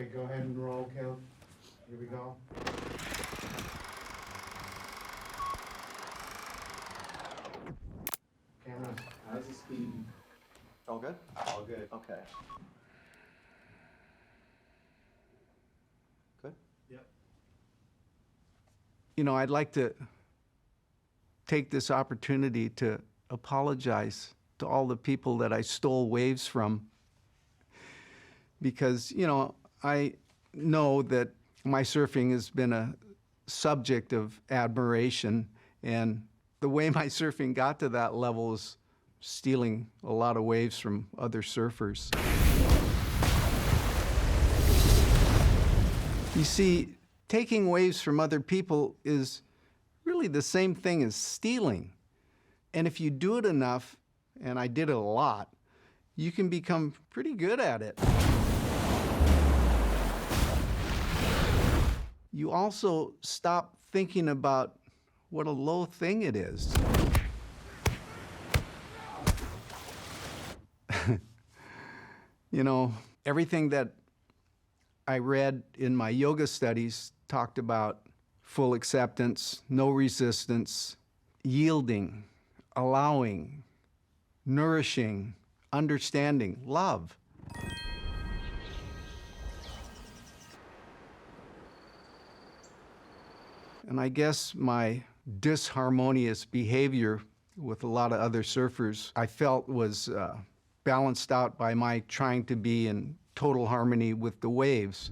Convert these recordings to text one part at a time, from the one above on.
Okay, go ahead and roll, Caleb. Here we go. Camera, how's the speed? All good? All good. Okay. Good? Yep. You know, I'd like to take this opportunity to apologize to all the people that I stole waves from, because, you know, I know that my surfing has been a subject of admiration, and the way my surfing got to that level is stealing a lot of waves from other surfers. You see, taking waves from other people is really the same thing as stealing. And if you do it enough, and I did it a lot, you can become pretty good at it. You also stop thinking about what a low thing it is. You know, everything that I read in my yoga studies talked about full acceptance, no resistance, yielding, allowing, nourishing, understanding, love. And I guess my disharmonious behavior with a lot of other surfers, I felt was balanced out by my trying to be in total harmony with the waves.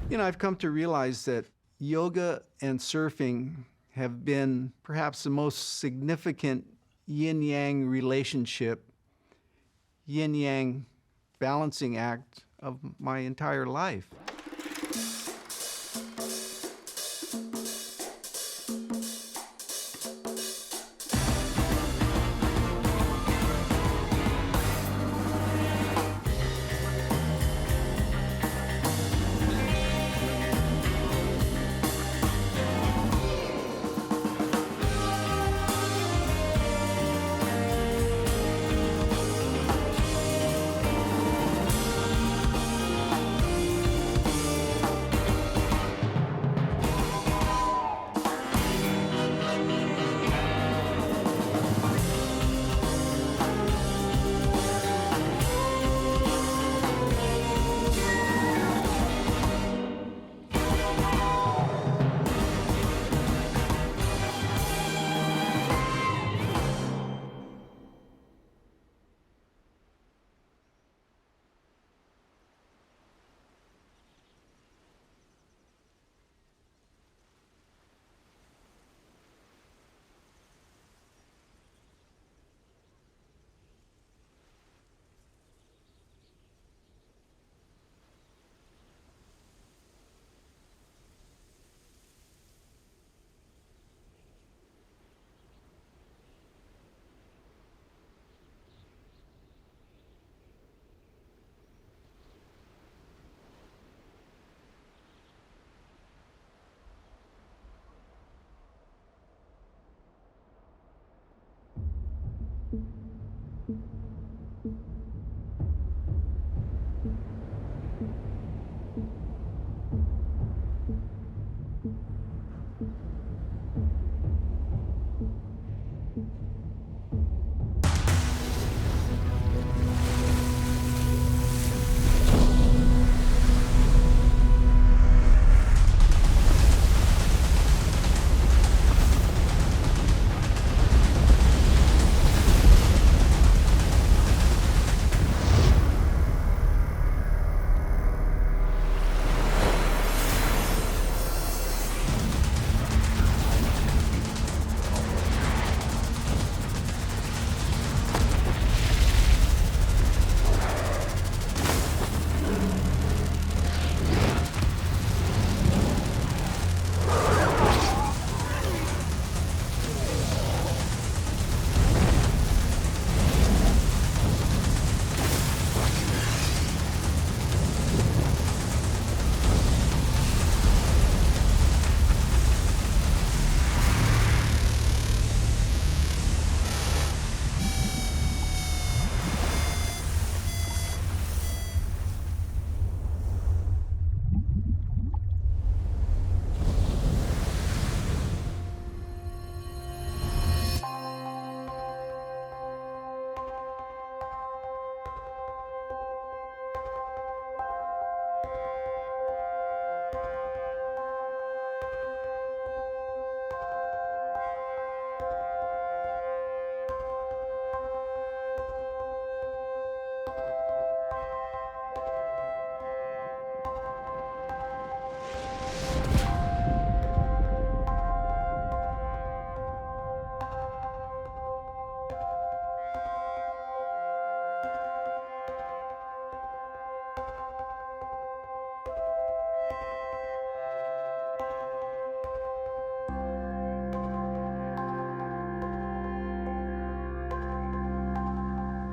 You know, I've come to realize that yoga and surfing have been perhaps the most significant yin-yang relationship, yin-yang balancing act of my entire life.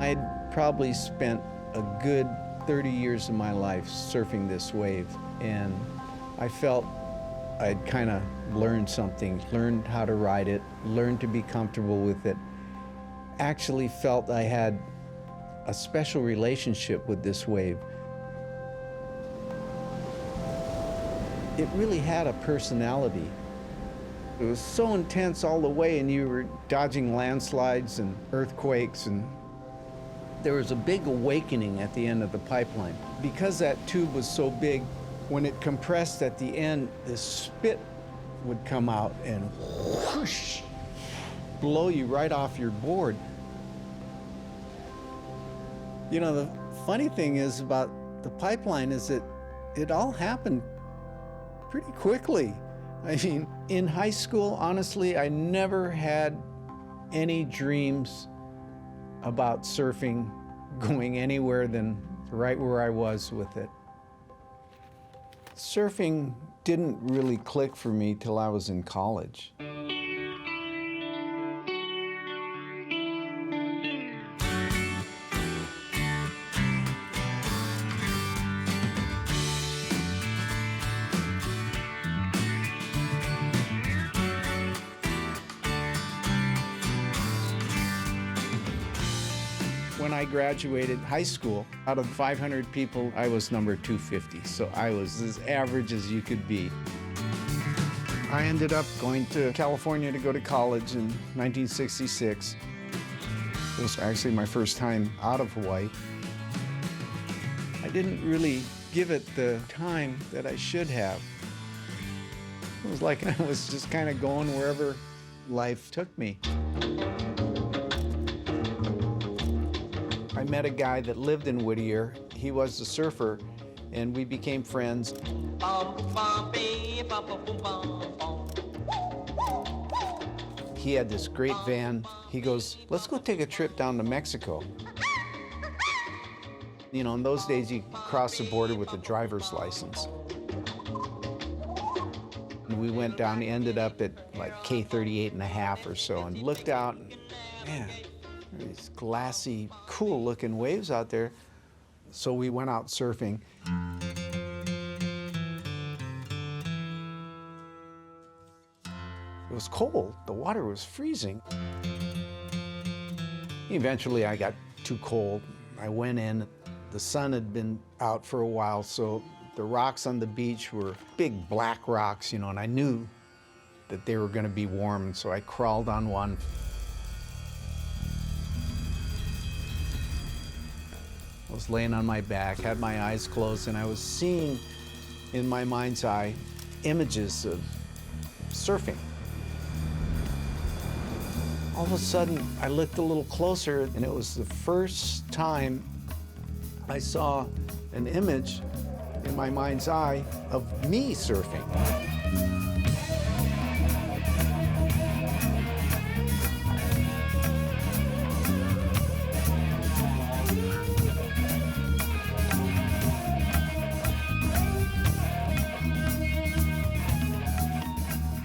I'd probably spent a good 30 years of my life surfing this wave, and I felt I'd kind of learned something, learned how to ride it, learned to be comfortable with it. Actually felt I had a special relationship with this wave. It really had a personality. It was so intense all the way, and you were dodging landslides and earthquakes, and there was a big awakening at the end of the pipeline. Because that tube was so big, when it compressed at the end, this spit would come out and whoosh, blow you right off your board. You know, the funny thing is about the pipeline is that it all happened pretty quickly. I mean, in high school, honestly, I never had any dreams about surfing going anywhere than right where I was with it. Surfing didn't really click for me till I was in college. When I graduated high school, out of 500 people, I was number 250. So I was as average as you could be. I ended up going to California to go to college in 1966. It was actually my first time out of Hawaii. I didn't really give it the time that I should have. It was like I was just kind of going wherever life took me. I met a guy that lived in Whittier. He was a surfer, and we became friends. He had this great van. He goes, "Let's go take a trip down to Mexico." You know, in those days, you cross the border with a driver's license. And we went down, ended up at like K38 and a half or so, and looked out, and man, these glassy, cool-looking waves out there. So we went out surfing. It was cold. The water was freezing. Eventually, I got too cold. I went in. The sun had been out for a while, so the rocks on the beach were big black rocks, you know, and I knew that they were going to be warm, and so I crawled on one. I was laying on my back, had my eyes closed, and I was seeing in my mind's eye images of surfing. All of a sudden, I looked a little closer, and it was the first time I saw an image in my mind's eye of me surfing.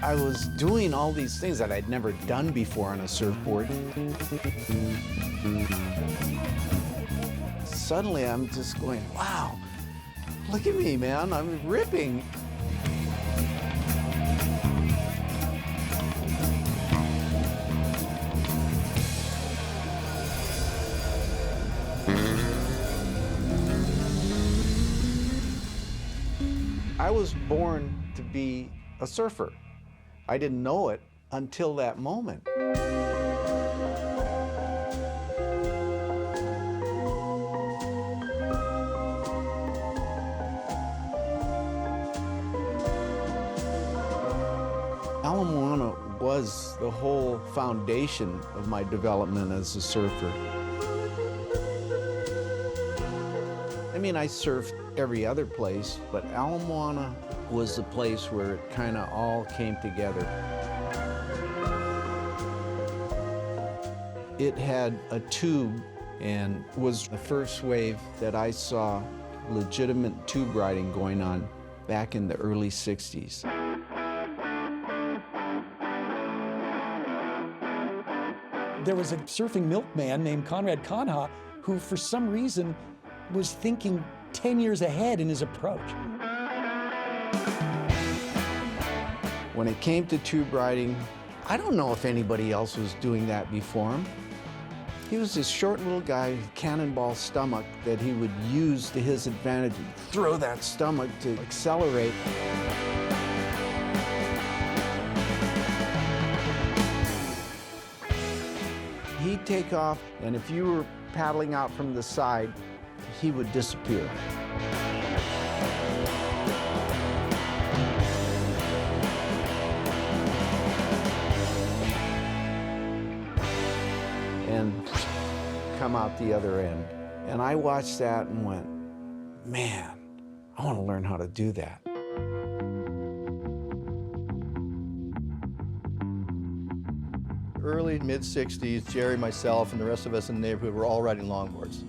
I was doing all these things that I'd never done before on a surfboard. Suddenly, I'm just going, wow, look at me, man, I'm ripping. I was born to be a surfer. I didn't know it until that moment. Was the whole foundation of my development as a surfer. I mean, I surfed every other place, but Ala Moana was the place where it kind of all came together. It had a tube and was the first wave that I saw legitimate tube riding going on back in the early 60s. There was a surfing milkman named Conrad Kanha who for some reason was thinking 10 years ahead in his approach. When it came to tube riding, I don't know if anybody else was doing that before him. He was this short little guy, cannonball stomach, that he would use to his advantage, throw that stomach to accelerate. He'd take off, and if you were paddling out from the side, he would disappear. And come out the other end. And I watched that and went, man, I want to learn how to do that. Early, mid-60s, Gerry, myself, and the rest of us in the neighborhood were all riding longboards.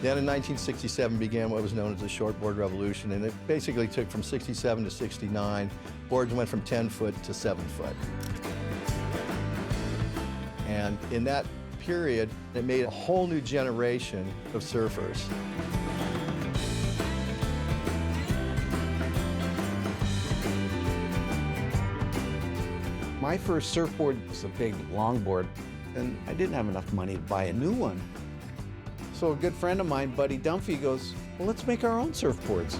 Then in 1967 began what was known as the shortboard revolution, and it basically took from 67 to 69. Boards went from 10 foot to 7 foot. And in that period, it made a whole new generation of surfers. My first surfboard was a big longboard, and I didn't have enough money to buy a new one. So a good friend of mine, Buddy Dunphy, goes, well, let's make our own surfboards.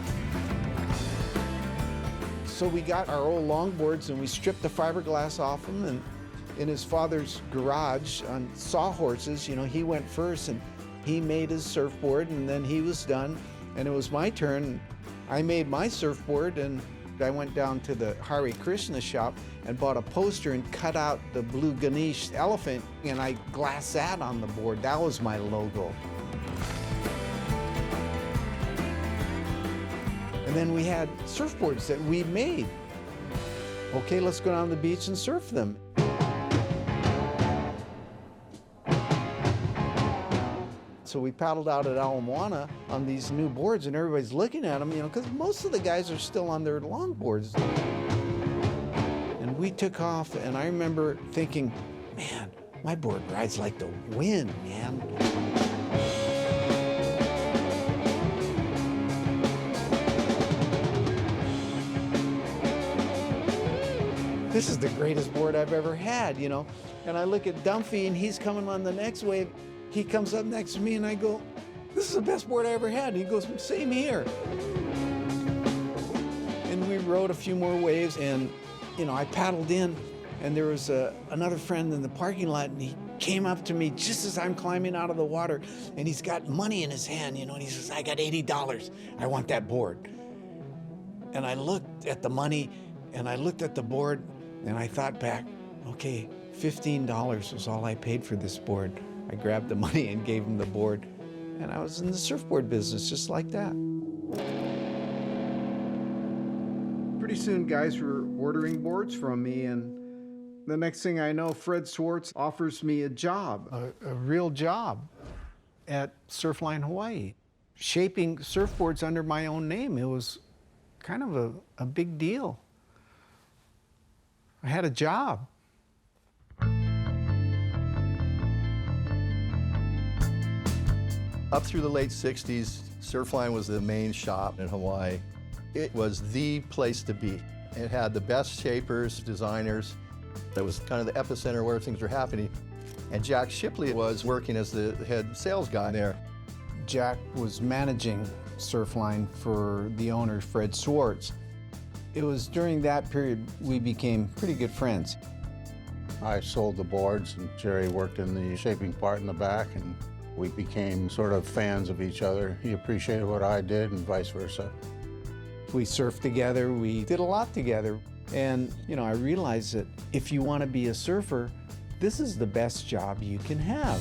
So we got our old longboards and we stripped the fiberglass off them, and in his father's garage on sawhorses, you know, he went first and he made his surfboard, and then he was done, and it was my turn. I made my surfboard, and I went down to the Hare Krishna shop and bought a poster and cut out the blue Ganesh elephant, and I glassed that on the board. That was my logo. And then we had surfboards that we made. Okay, let's go down to the beach and surf them. So we paddled out at Ala Moana on these new boards, and everybody's looking at them, you know, because most of the guys are still on their longboards. And we took off, and I remember thinking, man, my board rides like the wind, man. This is the greatest board I've ever had, you know. And I look at Dunphy, and he's coming on the next wave. He comes up next to me, and I go, this is the best board I ever had. And he goes, same here. And we rode a few more waves, and, you know, I paddled in, and there was another friend in the parking lot, and he came up to me just as I'm climbing out of the water, and he's got money in his hand, you know, and he says, I got $80. I want that board. And I looked at the money, and I looked at the board, and I thought back, okay, $15 was all I paid for this board. I grabbed the money and gave him the board, and I was in the surfboard business just like that. Pretty soon, guys were ordering boards from me, and the next thing I know, Fred Swartz offers me a job, a real job at Surfline Hawaii, shaping surfboards under my own name. It was kind of a big deal. I had a job. Up through the late 60s, Surfline was the main shop in Hawaii. It was the place to be. It had the best shapers, designers. That was kind of the epicenter where things were happening. And Jack Shipley was working as the head sales guy there. Jack was managing Surfline for the owner, Fred Swartz. It was during that period we became pretty good friends. I sold the boards, and Gerry worked in the shaping part in the back, and we became sort of fans of each other. He appreciated what I did and vice versa. We surfed together, we did a lot together. And, you know, I realized that if you want to be a surfer, this is the best job you can have.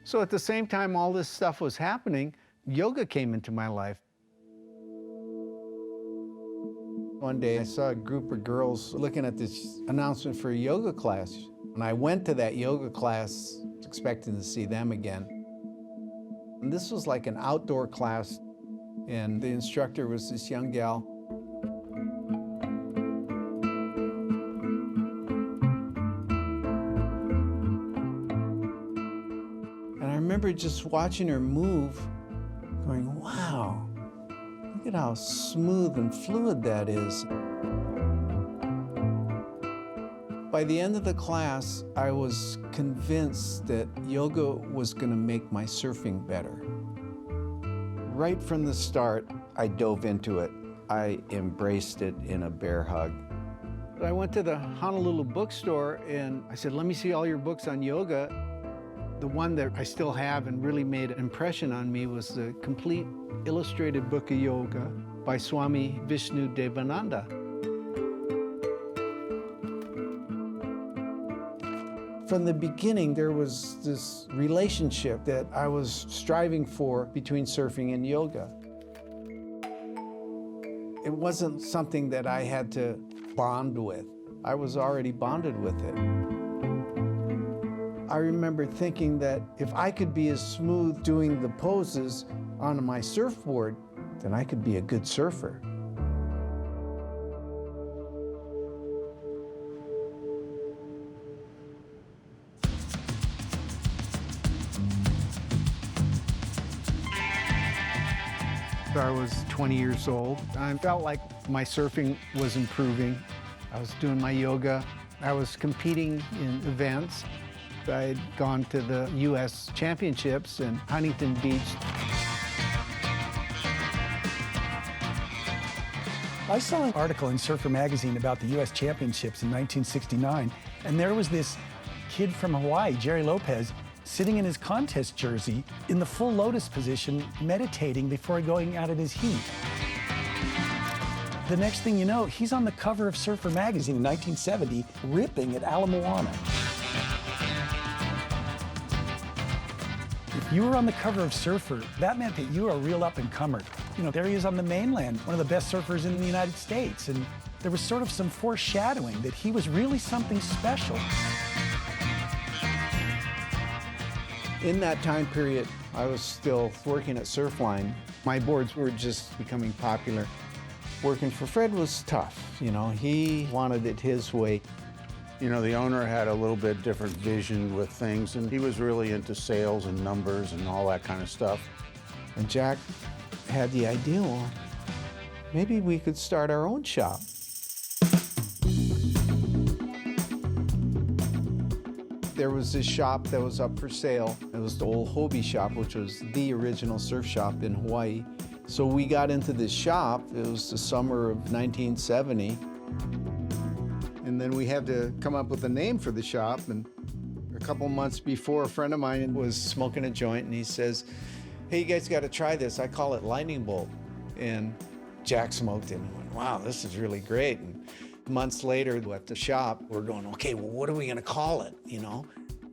So at the same time all this stuff was happening, yoga came into my life. One day I saw a group of girls looking at this announcement for a yoga class. And I went to that yoga class expecting to see them again. And this was like an outdoor class, and the instructor was this young gal. remember just watching her move, going, wow, look at how smooth and fluid that is. By the end of the class, I was convinced that yoga was going to make my surfing better. Right from the start, I dove into it. I embraced it in a bear hug. I went to the Honolulu bookstore and I said, let me see all your books on yoga. The one that I still have and really made an impression on me was the complete illustrated book of yoga by Swami Vishnu Devananda. From the beginning, there was this relationship that I was striving for between surfing and yoga. It wasn't something that I had to bond with. I was already bonded with it. I remember thinking that if I could be as smooth doing the poses on my surfboard, then I could be a good surfer. I was 20 years old. I felt like my surfing was improving. I was doing my yoga. I was competing in events. I'd gone to the U.S. Championships in Huntington Beach. I saw an article in Surfer magazine about the U.S. Championships in 1969, and there was this kid from Hawaii, Gerry Lopez, sitting in his contest jersey in the full lotus position, meditating before going out at his heat. The next thing you know, he's on the cover of Surfer magazine in 1970, ripping at Ala Moana. If you were on the cover of Surfer, that meant that you were a real up-and-comer. You know, there he is on the mainland, one of the best surfers in the United States, and there was sort of some foreshadowing that he was really something special. In that time period, I was still working at Surfline. My boards were just becoming popular. Working for Fred was tough, you know, he wanted it his way. You know, the owner had a little bit different vision with things, and he was really into sales and numbers and all that kind of stuff. And Jack had the idea, well, maybe we could start our own shop. There was this shop that was up for sale. It was the old Hobie shop, which was the original surf shop in Hawaii. So we got into this shop. It was the summer of 1970. And then we had to come up with a name for the shop. And a couple months before, a friend of mine was smoking a joint, and he says, hey, you guys got to try this. I call it Lightning Bolt. And Jack smoked it and went, wow, this is really great. And months later at the shop, we're going, okay, well, what are we going to call it, you know?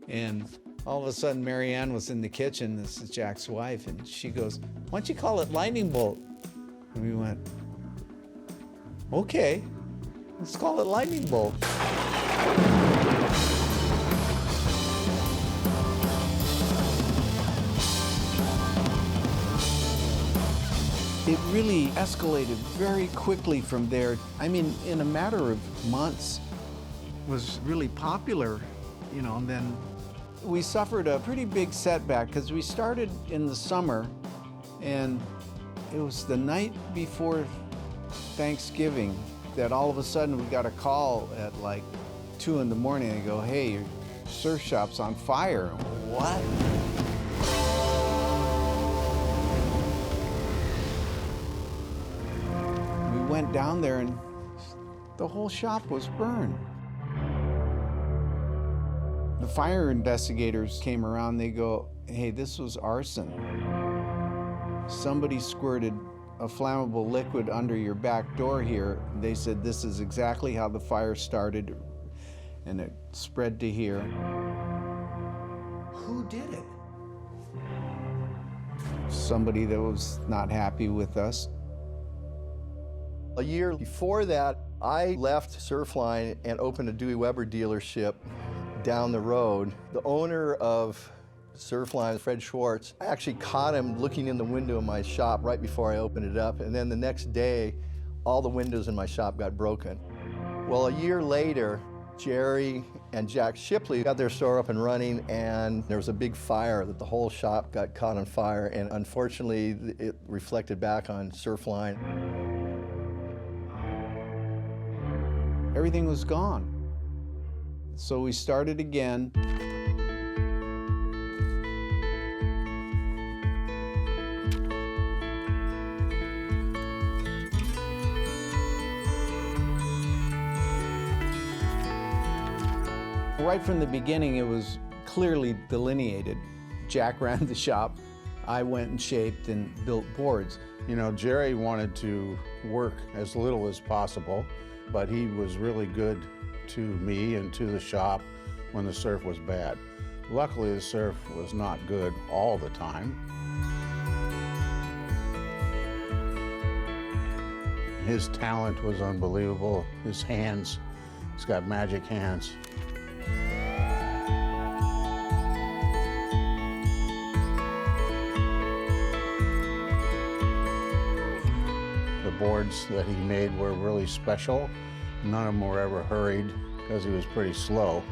And all of a sudden, Marianne was in the kitchen. This is Jack's wife. And she goes, why don't you call it Lightning Bolt? And we went, okay, let's call it Lightning Bolt. It really escalated very quickly from there. I mean, in a matter of months, it was really popular, you know, and then we suffered a pretty big setback because we started in the summer, and it was the night before Thanksgiving that all of a sudden we got a call at like 2 in the morning. They go, hey, your surf shop's on fire. What? Went down there and the whole shop was burned. The fire investigators came around, they go, hey, this was arson. Somebody squirted a flammable liquid under your back door here. They said this is exactly how the fire started, and it spread to here. Who did it? Somebody that was not happy with us. A year before that, I left Surfline and opened a Dewey Weber dealership down the road. The owner of Surfline, Fred Schwartz, I actually caught him looking in the window of my shop right before I opened it up, and then the next day, all the windows in my shop got broken. Well, a year later, Gerry and Jack Shipley got their store up and running, and there was a big fire that the whole shop got caught on fire, and unfortunately it reflected back on Surfline. Everything was gone. So we started again. Right from the beginning, it was clearly delineated. Jack ran the shop. I went and shaped and built boards. You know, Gerry wanted to work as little as possible, but he was really good to me and to the shop when the surf was bad. Luckily, the surf was not good all the time. His talent was unbelievable. His hands, he's got magic hands. The boards that he made were really special. None of them were ever hurried because he was pretty slow.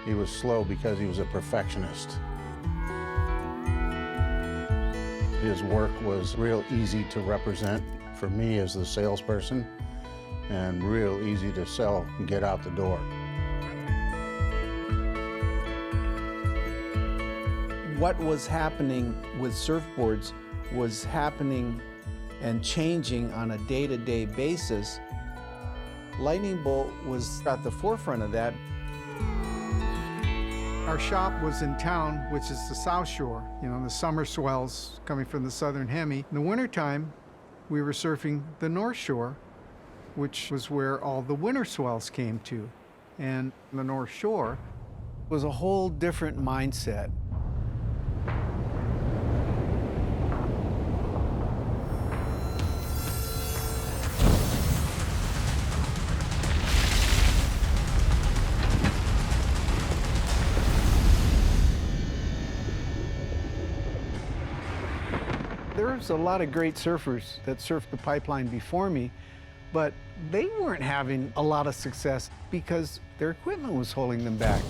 He was slow because he was a perfectionist. His work was real easy to represent for me as the salesperson, and real easy to sell and get out the door. What was happening with surfboards was happening and changing on a day-to-day basis. Lightning Bolt was at the forefront of that. Our shop was in town, which is the South Shore, you know, the summer swells coming from the southern hemi. In the wintertime, we were surfing the North Shore, which was where all the winter swells came to. And the North Shore Was a whole different mindset. There's a lot of great surfers that surfed the pipeline before me, but they weren't having a lot of success because their equipment was holding them back.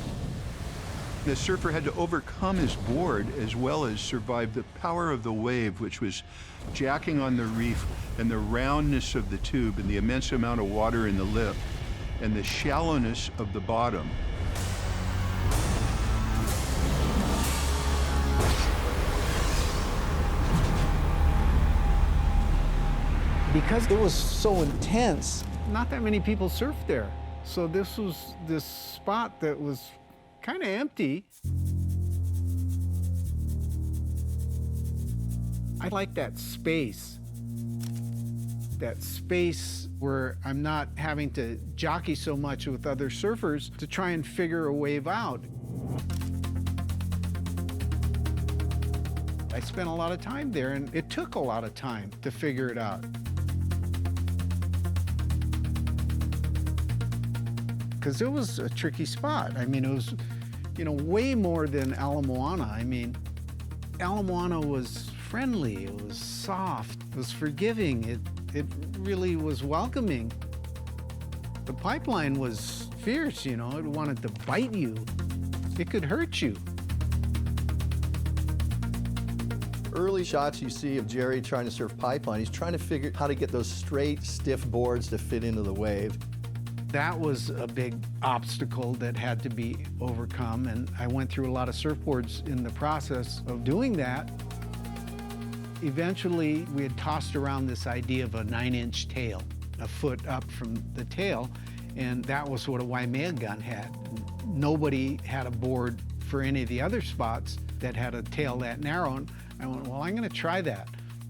The surfer had to overcome his board as well as survive the power of the wave, which was jacking on the reef, and the roundness of the tube and the immense amount of water in the lip and the shallowness of the bottom. Because it was so intense, not that many people surfed there. So this was this spot that was kind of empty. I like that space where I'm not having to jockey so much with other surfers to try and figure a wave out. I spent a lot of time there, and it took a lot of time to figure it out. Because it was a tricky spot. I mean, it was, you know, way more than Ala Moana. I mean, Ala Moana was friendly, it was soft, it was forgiving, it really was welcoming. The pipeline was fierce, you know, it wanted to bite you. It could hurt you. Early shots you see of Gerry trying to surf pipeline, he's trying to figure out how to get those straight, stiff boards to fit into the wave. That was a big obstacle that had to be overcome, and I went through a lot of surfboards in the process of doing that. Eventually, we had tossed around this idea of a 9-inch tail, a foot up from the tail, and that was what a Waimea gun had. Nobody had a board for any of the other spots that had a tail that narrow, and I went, well, I'm gonna try that.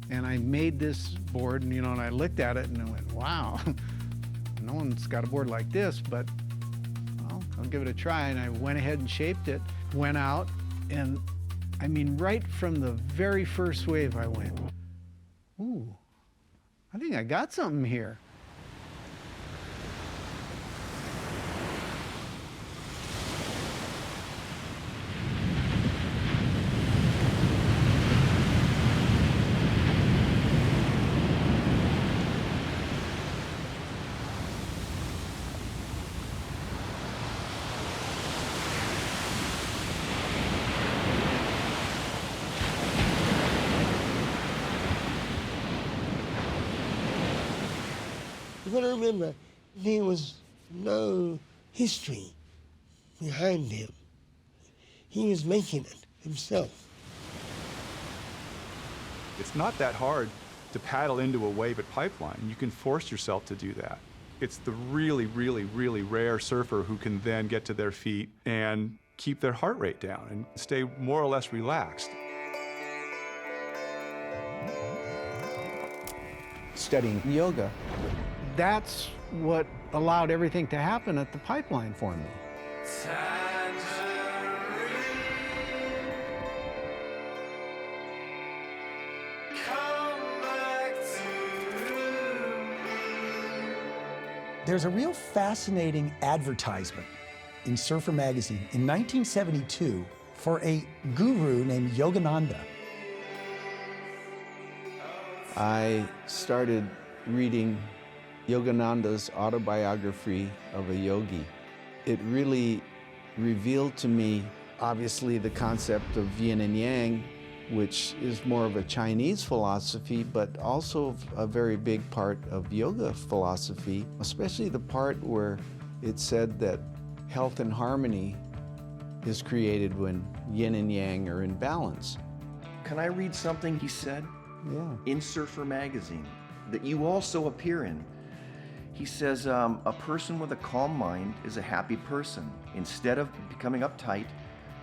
And I made this board, and, you know, and I looked at it, and I went, wow. No one's got a board like this, but well, I'll give it a try. And I went ahead and shaped it, went out, and I mean, right from the very first wave, I went, ooh, I think I got something here. You gotta remember, there was no history behind him. He was making it himself. It's not that hard to paddle into a wave at Pipeline. You can force yourself to do that. It's the really, really, really rare surfer who can then get to their feet and keep their heart rate down and stay more or less relaxed. Studying yoga, that's what allowed everything to happen at the Pipeline for me. There's a real fascinating advertisement in Surfer Magazine in 1972 for a guru named Yogananda. I started reading Yogananda's autobiography of a yogi. It really revealed to me, obviously, the concept of yin and yang, which is more of a Chinese philosophy, but also a very big part of yoga philosophy, especially the part where it said that health and harmony is created when yin and yang are in balance. Can I read something he said? Yeah. In Surfer Magazine that you also appear in. He says, a person with a calm mind is a happy person. Instead of becoming uptight,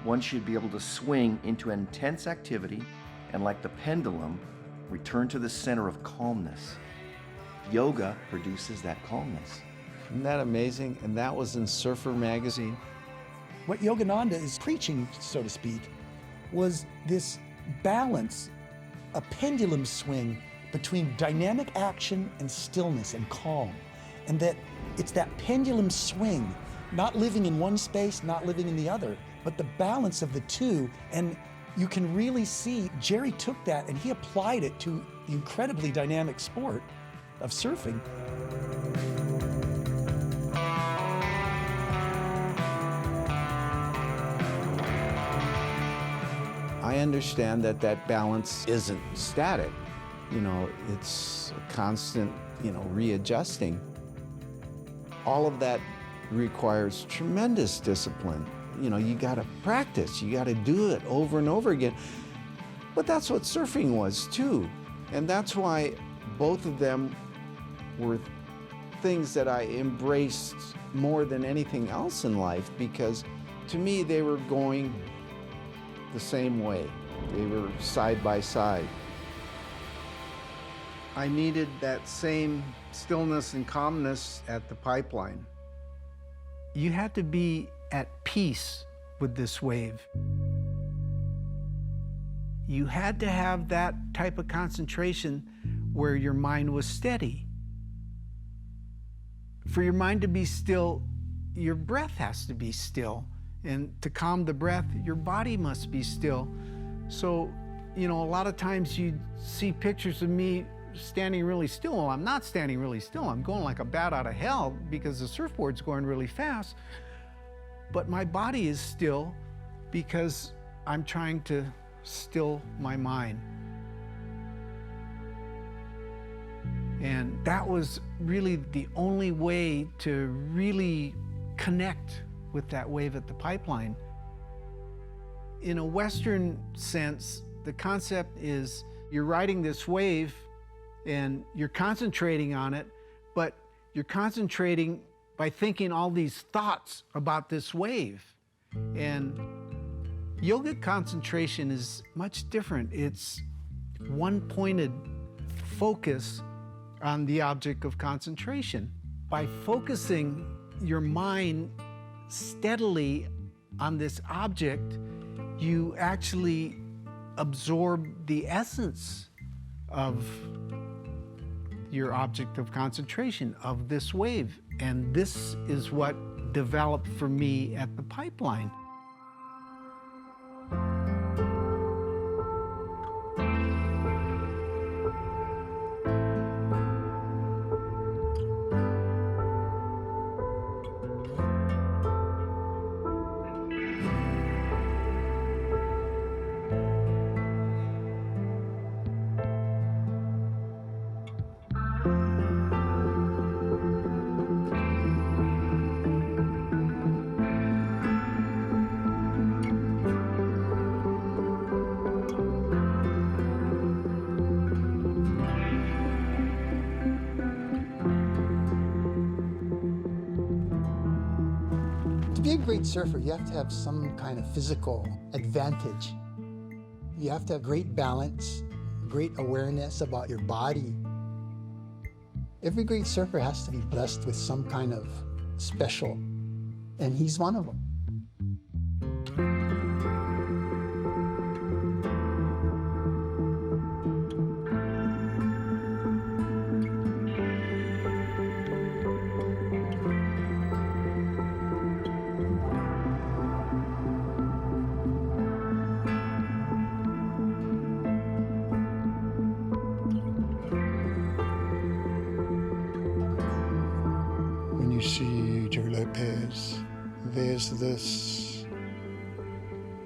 one should be able to swing into intense activity and, like the pendulum, return to the center of calmness. Yoga produces that calmness. Isn't that amazing? And that was in Surfer Magazine. What Yogananda is preaching, so to speak, was this balance, a pendulum swing between dynamic action and stillness and calm. And that it's that pendulum swing, not living in one space, not living in the other, but the balance of the two. And you can really see Gerry took that and he applied it to the incredibly dynamic sport of surfing. I understand that that balance isn't static. You know, it's a constant, readjusting. All of that requires tremendous discipline. You gotta practice, you gotta do it over and over again. But that's what surfing was too. And that's why both of them were things that I embraced more than anything else in life, because to me they were going the same way. They were side by side. I needed that same stillness and calmness at the Pipeline. You had to be at peace with this wave. You had to have that type of concentration where your mind was steady. For your mind to be still, your breath has to be still. And to calm the breath, your body must be still. So, a lot of times you see pictures of me standing really still. Well, I'm not standing really still. I'm going like a bat out of hell because the surfboard's going really fast. But my body is still because I'm trying to still my mind. And that was really the only way to really connect with that wave at the Pipeline. In a Western sense, the concept is you're riding this wave and you're concentrating on it, but you're concentrating by thinking all these thoughts about this wave. And yoga concentration is much different. It's one-pointed focus on the object of concentration. By focusing your mind steadily on this object, you actually absorb the essence of your object of concentration, of this wave. And this is what developed for me at the Pipeline. To be a great surfer, you have to have some kind of physical advantage. You have to have great balance, great awareness about your body. Every great surfer has to be blessed with some kind of special, and he's one of them. When you see Gerry Lopez, there's this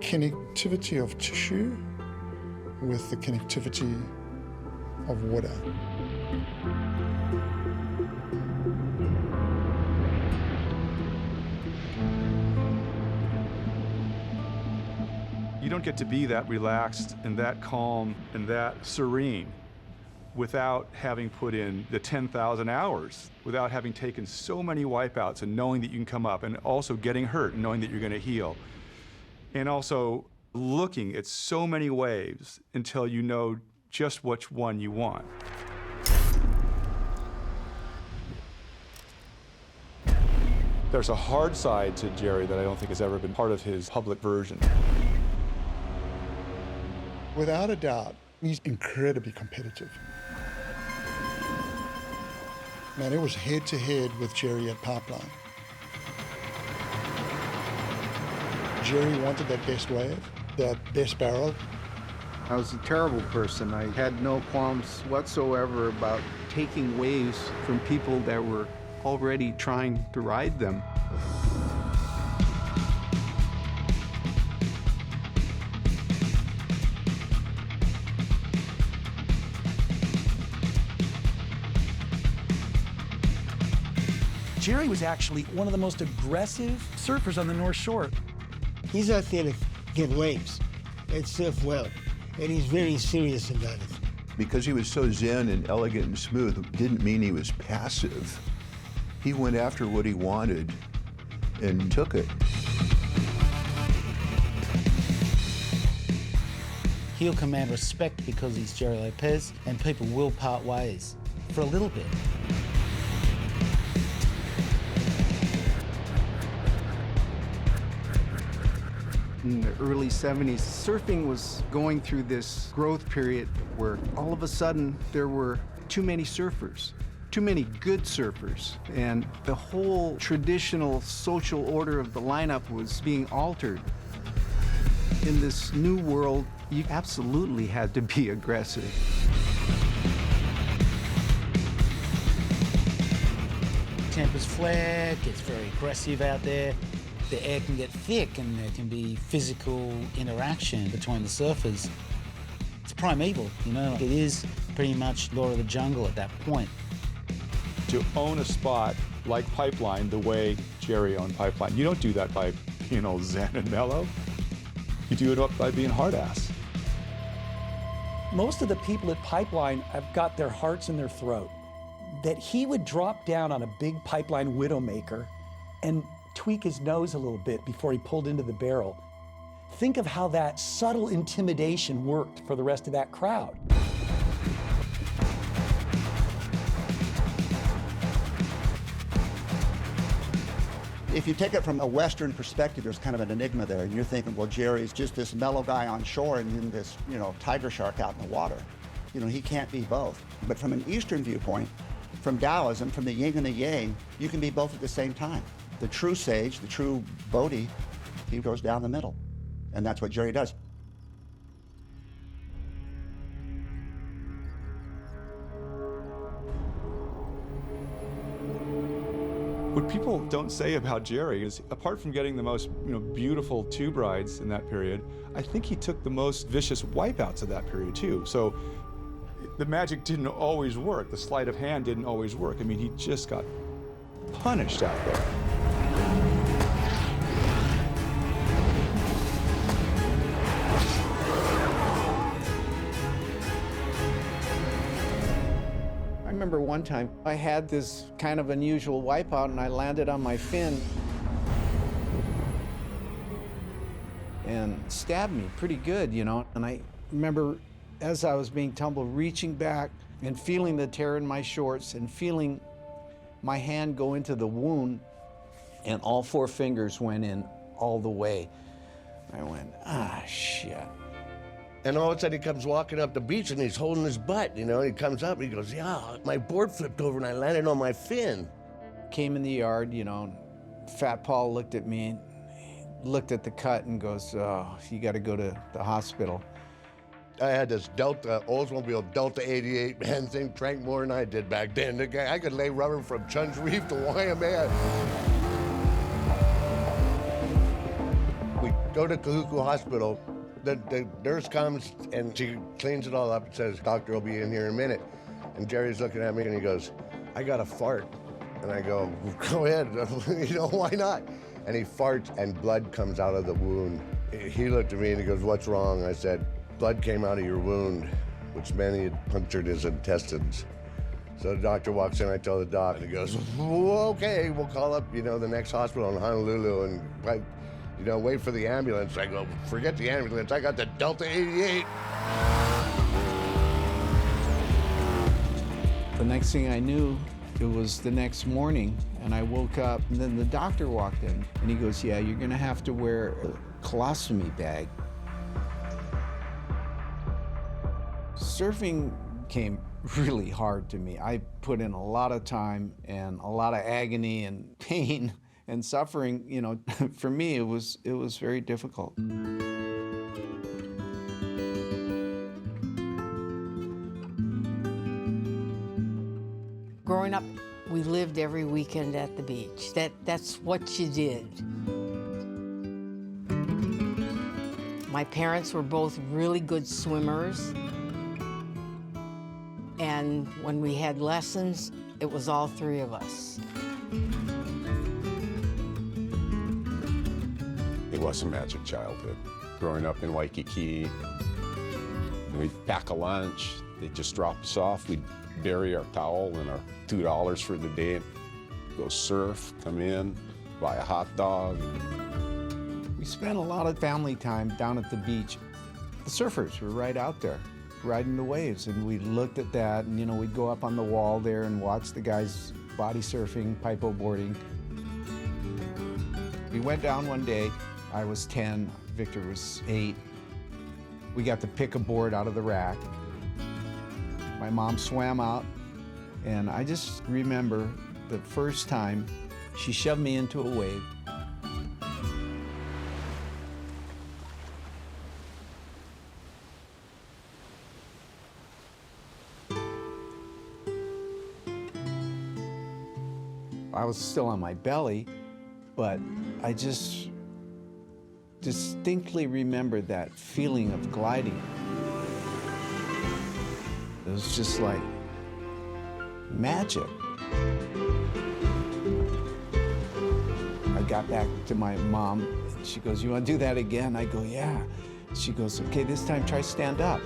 connectivity of tissue with the connectivity of water. You don't get to be that relaxed and that calm and that serene without having put in the 10,000 hours, without having taken so many wipeouts and knowing that you can come up, and also getting hurt and knowing that you're going to heal. And also looking at so many waves until you know just which one you want. There's a hard side to Gerry that I don't think has ever been part of his public version. Without a doubt, he's incredibly competitive. Man, it was head-to-head with Gerry at Pipeline. Gerry wanted that best wave, that best barrel. I was a terrible person. I had no qualms whatsoever about taking waves from people that were already trying to ride them. Gerry was actually one of the most aggressive surfers on the North Shore. He's out there to get waves and surf well, and he's very serious about it. Because he was so zen and elegant and smooth, didn't mean he was passive. He went after what he wanted and took it. He'll command respect because he's Gerry Lopez, and people will part ways for a little bit. In the early 70s, surfing was going through this growth period where all of a sudden there were too many surfers, too many good surfers, and the whole traditional social order of the lineup was being altered. In this new world, you absolutely had to be aggressive. Tempers flare, gets very aggressive out there. The air can get thick and there can be physical interaction between the surfers. It's primeval, you know, it is pretty much law of the jungle at that point. To own a spot like Pipeline the way Gerry owned Pipeline, you don't do that by being all zen and mellow. You do it by being hard-ass. Most of the people at Pipeline have got their hearts in their throat. That he would drop down on a big Pipeline Widowmaker and tweak his nose a little bit before he pulled into the barrel. Think of how that subtle intimidation worked for the rest of that crowd. If you take it from a Western perspective, there's kind of an enigma there, and you're thinking, well, Gerry's just this mellow guy on shore and then this, you know, tiger shark out in the water. You know, he can't be both. But from an Eastern viewpoint, from Taoism, from the yin and the yang, you can be both at the same time. The true sage, the true Bodhi, he goes down the middle. And that's what Gerry does. What people don't say about Gerry is, apart from getting the most beautiful tube rides in that period, I think he took the most vicious wipeouts of that period too. So the magic didn't always work. The sleight of hand didn't always work. I mean, he just got punished out there. I remember one time I had this kind of unusual wipeout and I landed on my fin. and stabbed me pretty good, you know. And I remember as I was being tumbled, reaching back and feeling the tear in my shorts and feeling my hand go into the wound, and all 4 fingers went in all the way. I went, ah, shit. And all of a sudden he comes walking up the beach and he's holding his butt, you know, and he comes up and he goes, yeah, my board flipped over and I landed on my fin. Came in the yard, you know, Fat Paul looked at me, looked at the cut and goes, oh, you gotta go to the hospital. I had this Oldsmobile Delta 88, man, thing drank more than I did back then. The guy, I could lay rubber from Chun's Reef to Waimea. We go to Kahuku Hospital. The nurse comes and she cleans it all up and says, doctor will be in here in a minute. And Gerry's looking at me and he goes, I got a fart. And I go, go ahead, you know, why not? And he farts and blood comes out of the wound. He looked at me and he goes, what's wrong? I said, blood came out of your wound, which meant he had punctured his intestines. So the doctor walks in, I tell the doc, and he goes, okay, we'll call up, you know, the next hospital in Honolulu and, you know, wait for the ambulance. I go, forget the ambulance, I got the Delta 88. The next thing I knew, it was the next morning, and I woke up, and then the doctor walked in, and he goes, yeah, you're gonna have to wear a colostomy bag. Surfing came really hard to me. I put in a lot of time and a lot of agony and pain and suffering. You know, for me, it was very difficult. Growing up, we lived every weekend at the beach. That's what you did. My parents were both really good swimmers. And when we had lessons, it was all 3 of us. It was a magic childhood. Growing up in Waikiki, we'd pack a lunch, they'd just drop us off, we'd bury our towel and our $2 for the day, go surf, come in, buy a hot dog. We spent a lot of family time down at the beach. The surfers were right out there, riding the waves, and we looked at that, and you know, we'd go up on the wall there and watch the guys body surfing, pipo boarding. We went down one day. I was 10, Victor was 8. We got to pick a board out of the rack. My mom swam out, and I just remember the first time she shoved me into a wave. I was still on my belly, but I just distinctly remember that feeling of gliding. It was just like magic. I got back to my mom, and she goes, you want to do that again? I go, yeah. She goes, okay, this time try stand up.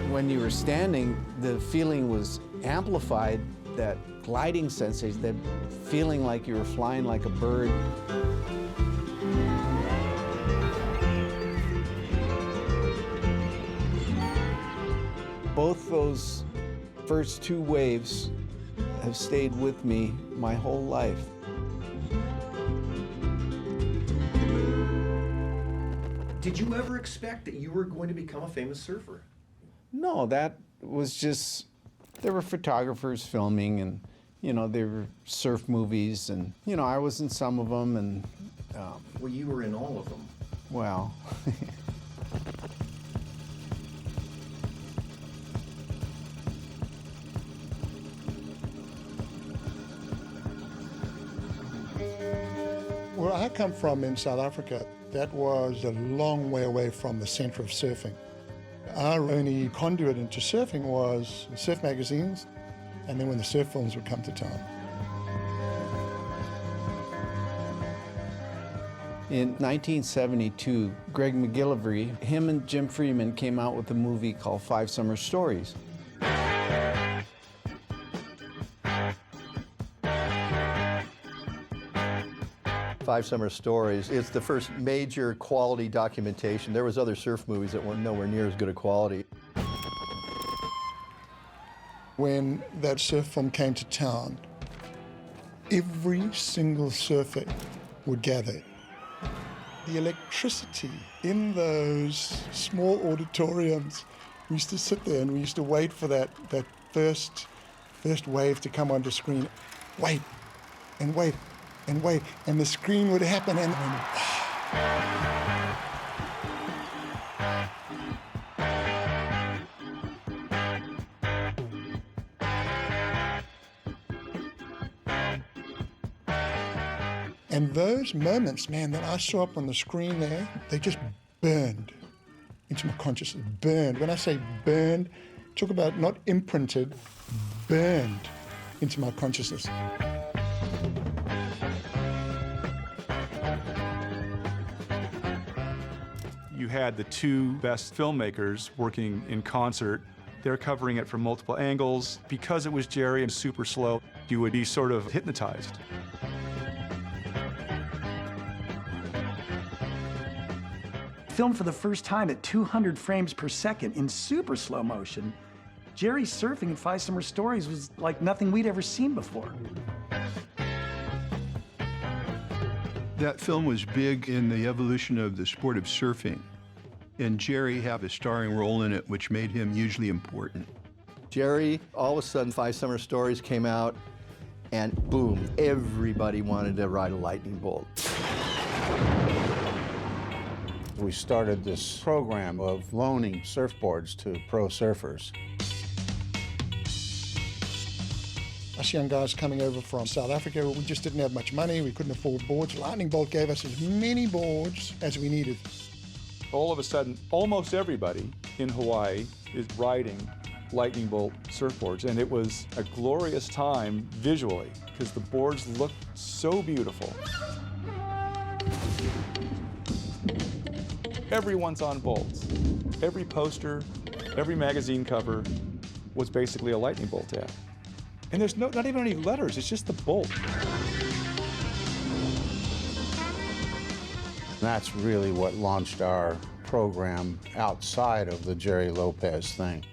When you were standing, the feeling was amplified, that gliding sensation, that feeling like you were flying like a bird. Both those first 2 waves have stayed with me my whole life. Did you ever expect that you were going to become a famous surfer? No, that was just, there were photographers filming, and, you know, there were surf movies, and, you know, I was in some of them, and... well, you were in all of them. Well... Where I come from in South Africa, that was a long way away from the center of surfing. Our only conduit into surfing was surf magazines, and then when the surf films would come to town. In 1972, Greg McGillivray, him and Jim Freeman came out with a movie called 5 Summer Stories. 5 Summer Stories. It's the first major quality documentation. There was other surf movies that weren't nowhere near as good a quality. When that surf film came to town, every single surfer would gather. The electricity in those small auditoriums, we used to sit there and we used to wait for that first wave to come onto screen. Wait, and wait, and wait, and the screen would happen and And those moments, man, that I saw up on the screen there, they just burned into my consciousness, burned. When I say burned, talk about not imprinted, burned into my consciousness. You had the two best filmmakers working in concert. They're covering it from multiple angles. Because it was Gerry and super slow, you would be sort of hypnotized. Filmed for the first time at 200 frames per second in super slow motion, Gerry's surfing in 5 Summer Stories was like nothing we'd ever seen before. That film was big in the evolution of the sport of surfing, and Gerry had a starring role in it, which made him hugely important. Gerry, all of a sudden, 5 Summer Stories came out, and boom, everybody wanted to ride a lightning bolt. We started this program of loaning surfboards to pro surfers. Us young guys coming over from South Africa, we just didn't have much money. We couldn't afford boards. Lightning Bolt gave us as many boards as we needed. All of a sudden, almost everybody in Hawaii is riding Lightning Bolt surfboards, and it was a glorious time visually because the boards looked so beautiful. Everyone's on bolts. Every poster, every magazine cover was basically a Lightning Bolt ad. And there's not even any letters, it's just the bolt. That's really what launched our program outside of the Gerry Lopez thing.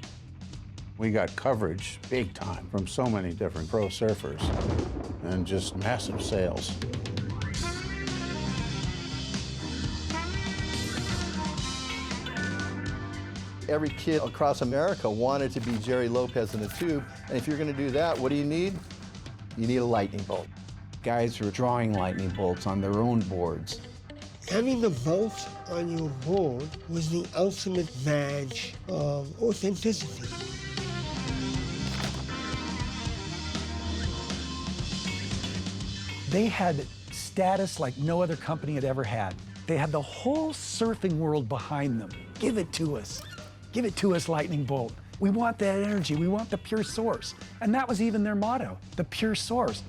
We got coverage big time from so many different pro surfers and just massive sales. Every kid across America wanted to be Gerry Lopez in a tube, and if you're going to do that, what do you need? You need a lightning bolt. Guys were drawing lightning bolts on their own boards. Having the bolt on your board was the ultimate badge of authenticity. They had status like no other company had ever had. They had the whole surfing world behind them. Give it to us. Give it to us, Lightning Bolt. We want that energy. We want the pure source. And that was even their motto, the pure source.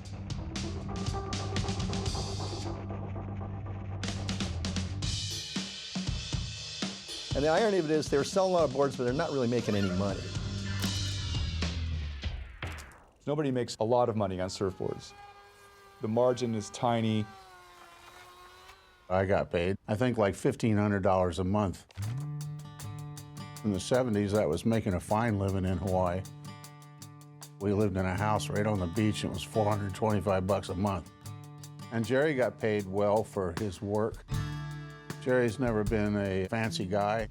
And the irony of it is they're selling a lot of boards, but they're not really making any money. Nobody makes a lot of money on surfboards. The margin is tiny. I got paid, I think, like $1,500 a month. In the 70s, that was making a fine living in Hawaii. We lived in a house right on the beach, and it was $425 a month. And Gerry got paid well for his work. Gerry's never been a fancy guy.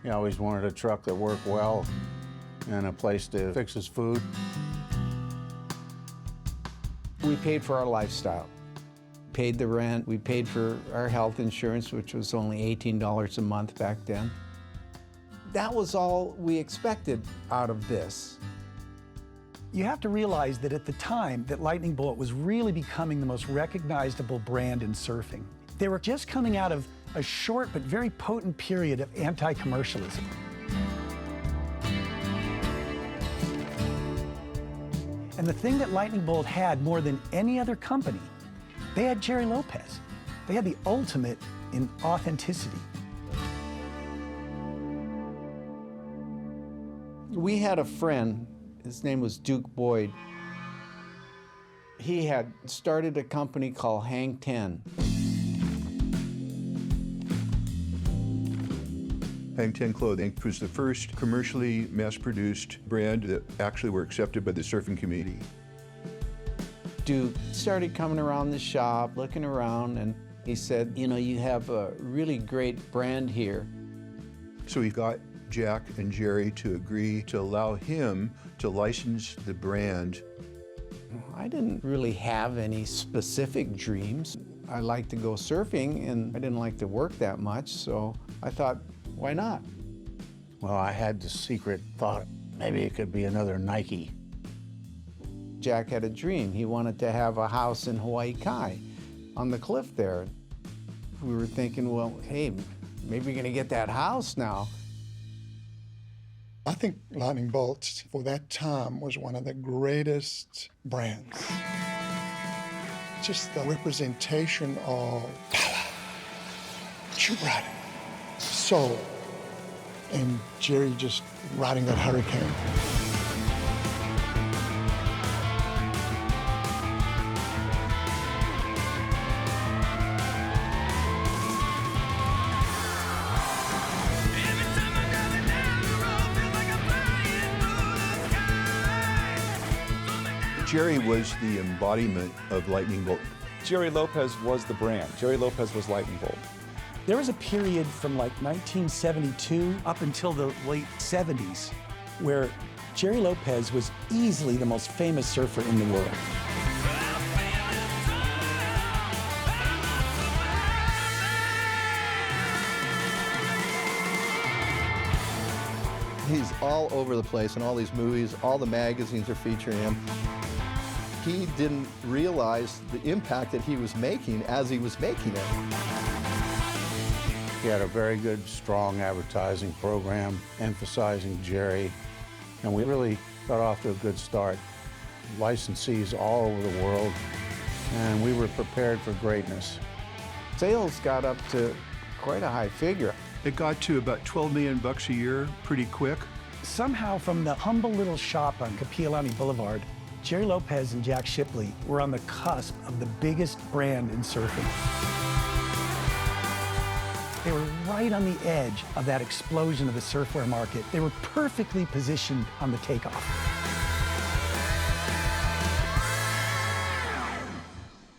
He always wanted a truck that worked well and a place to fix his food. We paid for our lifestyle. Paid the rent, we paid for our health insurance, which was only $18 a month back then. That was all we expected out of this. You have to realize that at the time that Lightning Bolt was really becoming the most recognizable brand in surfing. They were just coming out of a short but very potent period of anti-commercialism. And the thing that Lightning Bolt had more than any other company, they had Gerry Lopez. They had the ultimate in authenticity. We had a friend, his name was Duke Boyd. He had started a company called Hang 10. Hang 10 Clothing was the first commercially mass-produced brand that actually were accepted by the surfing community. Duke started coming around the shop, looking around, and he said, you know, you have a really great brand here. So he got Jack and Gerry to agree to allow him to license the brand. I didn't really have any specific dreams. I liked to go surfing, and I didn't like to work that much, so I thought, why not? Well, I had the secret thought, maybe it could be another Nike. Jack had a dream. He wanted to have a house in Hawaii Kai on the cliff there. We were thinking, well, hey, maybe we're gonna get that house now. I think Lightning Bolt, for that time, was one of the greatest brands. Just the representation of power, shoot riding, soul, and Gerry just riding that hurricane. Gerry was the embodiment of Lightning Bolt. Gerry Lopez was the brand. Gerry Lopez was Lightning Bolt. There was a period from like 1972 up until the late 70s where Gerry Lopez was easily the most famous surfer in the world. He's all over the place in all these movies. All the magazines are featuring him. He didn't realize the impact that he was making as he was making it. He had a very good, strong advertising program emphasizing Gerry, and we really got off to a good start. Licensees all over the world, and we were prepared for greatness. Sales got up to quite a high figure. It got to about $12 million a year pretty quick. Somehow from the humble little shop on Kapiolani Boulevard, Gerry Lopez and Jack Shipley were on the cusp of the biggest brand in surfing. They were right on the edge of that explosion of the surfwear market. They were perfectly positioned on the takeoff.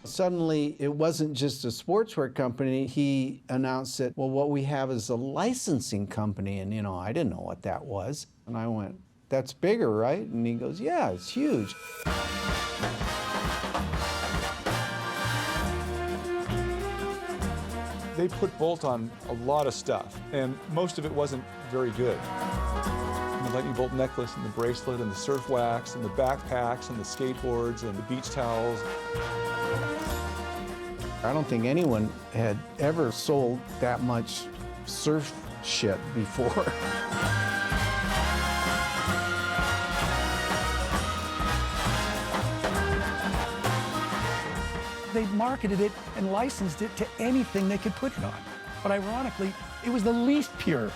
Suddenly, it wasn't just a sportswear company. He announced that, well, what we have is a licensing company. And, you know, I didn't know what that was. And I went, that's bigger, right? And he goes, yeah, it's huge. They put Bolt on a lot of stuff, and most of it wasn't very good. The Lightning Bolt necklace and the bracelet and the surf wax and the backpacks and the skateboards and the beach towels. I don't think anyone had ever sold that much surf shit before. They marketed it and licensed it to anything they could put it on. But ironically, it was the least pure.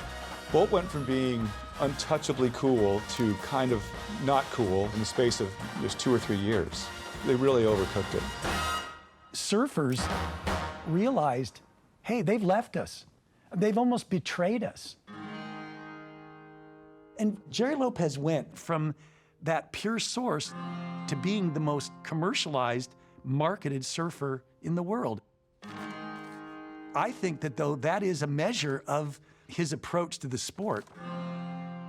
Bolt went from being untouchably cool to kind of not cool in the space of just 2 or 3 years. They really overcooked it. Surfers realized, hey, they've left us. They've almost betrayed us. And Gerry Lopez went from that pure source to being the most commercialized, marketed surfer in the world. I think that, though, that is a measure of his approach to the sport,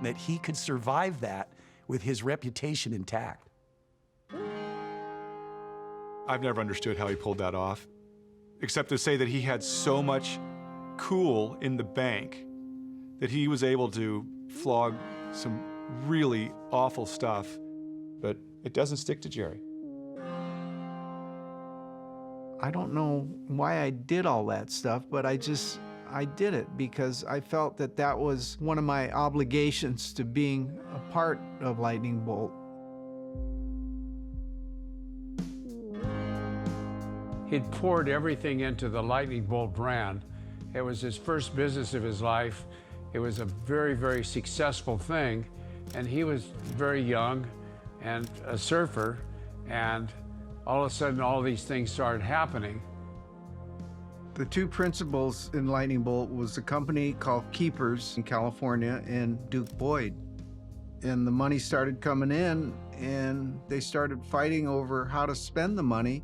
that he could survive that with his reputation intact. I've never understood how he pulled that off, except to say that he had so much cool in the bank that he was able to flog some really awful stuff, but it doesn't stick to Gerry. I don't know why I did all that stuff, but I did it because I felt that that was one of my obligations to being a part of Lightning Bolt. He'd poured everything into the Lightning Bolt brand. It was his first business of his life. It was a very, very successful thing. And he was very young and a surfer. And all of a sudden all these things started happening. The two principals in Lightning Bolt was a company called Keepers in California and Duke Boyd. And the money started coming in, and they started fighting over how to spend the money.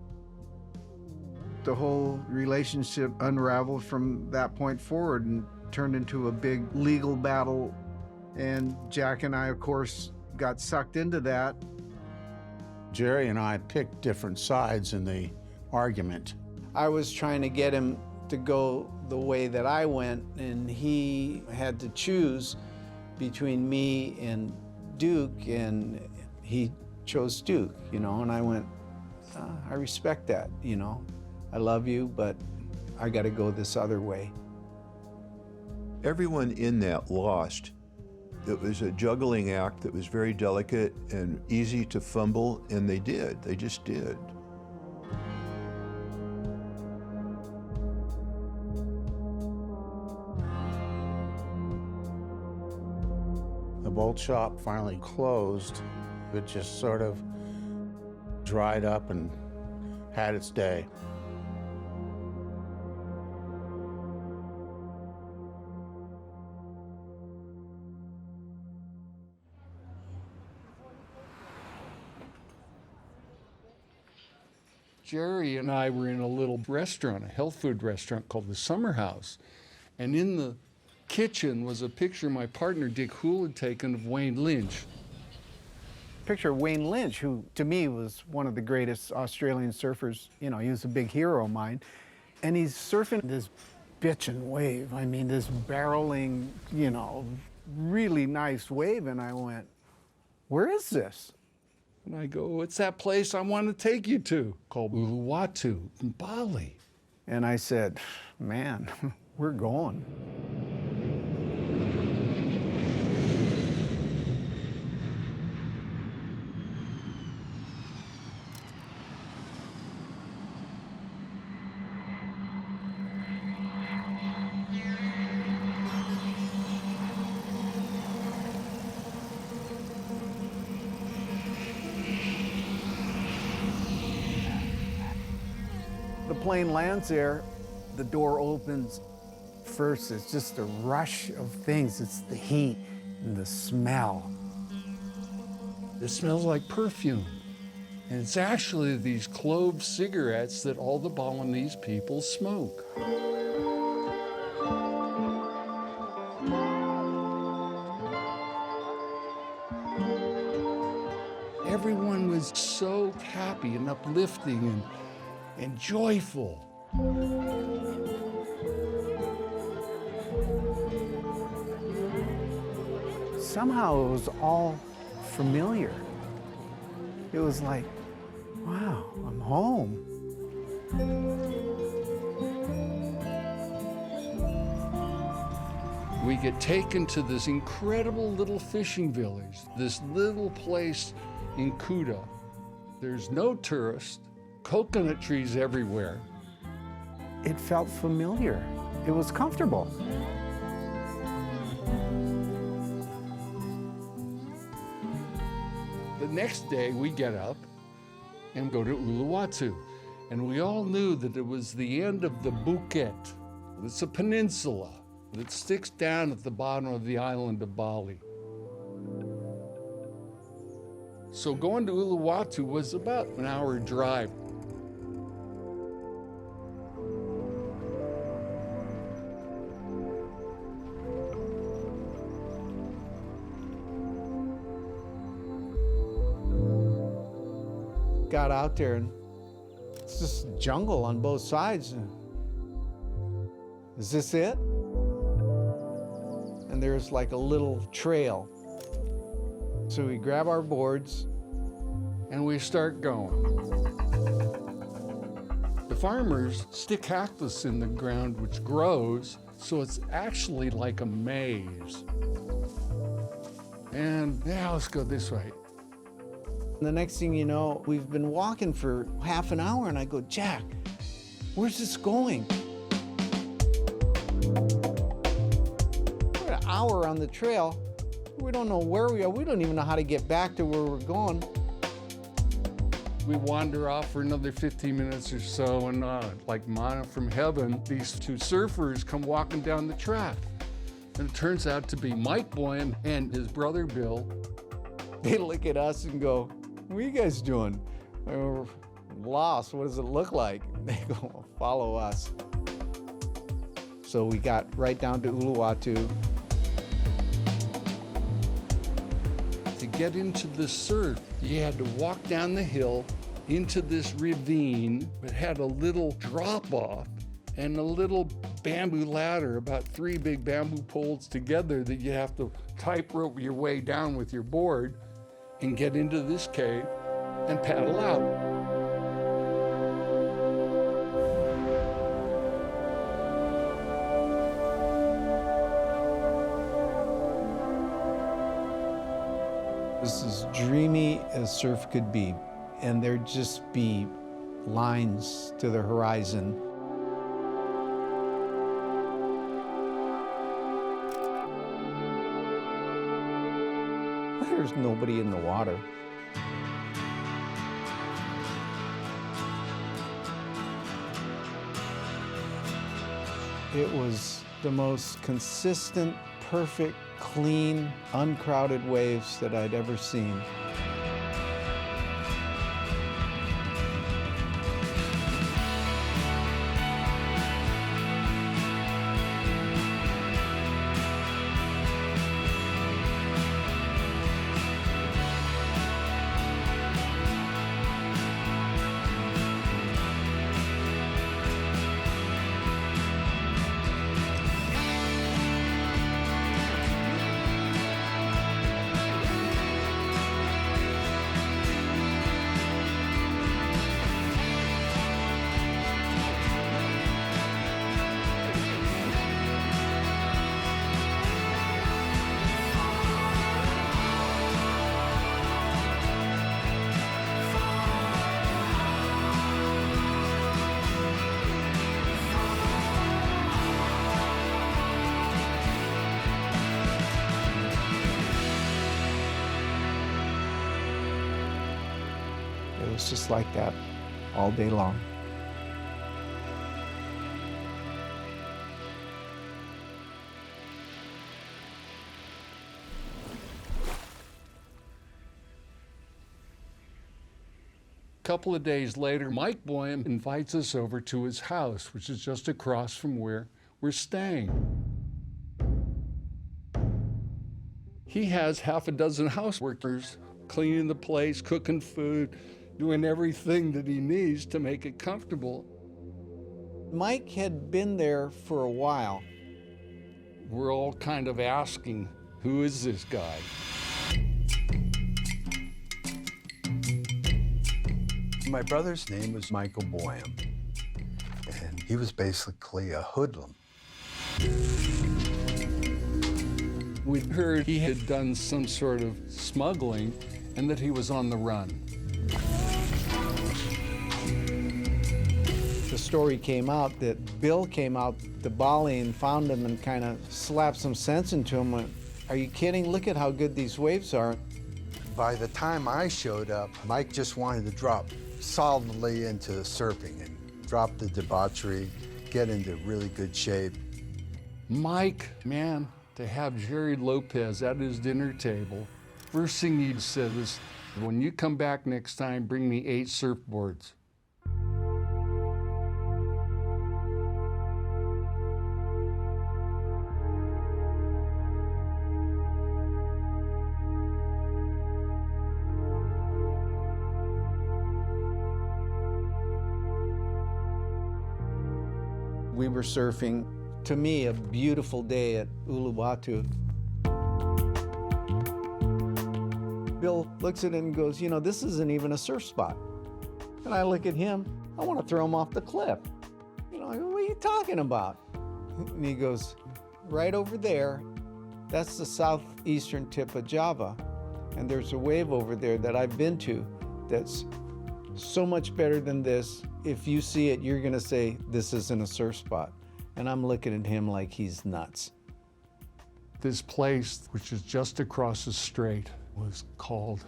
The whole relationship unraveled from that point forward and turned into a big legal battle. And Jack and I, of course, got sucked into that. Gerry and I picked different sides in the argument. I was trying to get him to go the way that I went, and he had to choose between me and Duke, and he chose Duke, you know, and I went, I respect that, you know. I love you, but I got to go this other way. Everyone in that lost. It was a juggling act that was very delicate and easy to fumble, and they did. They just did. The bolt shop finally closed. It just sort of dried up and had its day. Gerry and I were in a little restaurant, a health food restaurant called the Summer House. And in the kitchen was a picture my partner Dick Hoole had taken of Wayne Lynch. Picture of Wayne Lynch, who to me was one of the greatest Australian surfers. You know, he was a big hero of mine. And he's surfing this bitchin' wave. I mean, this barreling, you know, really nice wave. And I went, where is this? And I go, it's that place I want to take you to, called Uluwatu in Bali. And I said, man, we're going. The plane lands there, the door opens. First, it's just a rush of things. It's the heat and the smell. It smells like perfume. And it's actually these clove cigarettes that all the Balinese people smoke. Everyone was so happy and uplifting and joyful. Somehow it was all familiar. It was like, wow, I'm home. We get taken to this incredible little fishing village, this little place in Kuta. There's no tourists, coconut trees everywhere. It felt familiar. It was comfortable. The next day we get up and go to Uluwatu. And we all knew that it was the end of the Phuket. It's a peninsula that sticks down at the bottom of the island of Bali. So going to Uluwatu was about an hour drive. Got out there and it's just jungle on both sides. Is this it? And there's like a little trail. So we grab our boards and we start going. The farmers stick cactus in the ground, which grows, so it's actually like a maze. And now let's go this way. The next thing you know, we've been walking for half an hour, and I go, Jack, where's this going? We're an hour on the trail. We don't know where we are. We don't even know how to get back to where we're going. We wander off for another 15 minutes or so, and like manna from heaven, these two surfers come walking down the track. And it turns out to be Mike Boyum and his brother Bill. They look at us and go, "What are you guys doing?" We're lost. What does it look like? They go, "Follow us." So we got right down to Uluwatu. To get into the surf, you had to walk down the hill into this ravine. It had a little drop-off and a little bamboo ladder, about 3 big bamboo poles together that you have to tightrope your way down with your board and get into this cave and paddle out. It was as dreamy as surf could be, and there'd just be lines to the horizon. There's nobody in the water. It was the most consistent, perfect, clean, uncrowded waves that I'd ever seen. It was just like that all day long. A couple of days later, Mike Boyum invites us over to his house, which is just across from where we're staying. He has half a dozen house workers cleaning the place, cooking food, doing everything that he needs to make it comfortable. Mike had been there for a while. We're all kind of asking, who is this guy? My brother's name was Michael Boyum, and he was basically a hoodlum. We'd heard he had done some sort of smuggling and that he was on the run. The story came out that Bill came out to Bali and found him and kind of slapped some sense into him. Went, "Are you kidding? Look at how good these waves are." By the time I showed up, Mike just wanted to drop solidly into surfing and drop the debauchery, get into really good shape. Mike, man, to have Gerry Lopez at his dinner table, first thing he said was, "When you come back next time, bring me 8 surfboards." We were surfing, to me, a beautiful day at Uluwatu. Bill looks at it and goes, "You know, this isn't even a surf spot." And I look at him, I want to throw him off the cliff. You know, I go, "What are you talking about?" And he goes, "Right over there, that's the southeastern tip of Java. And there's a wave over there that I've been to that's so much better than this. If you see it, you're gonna say, this isn't a surf spot." And I'm looking at him like he's nuts. This place, which is just across the strait, was called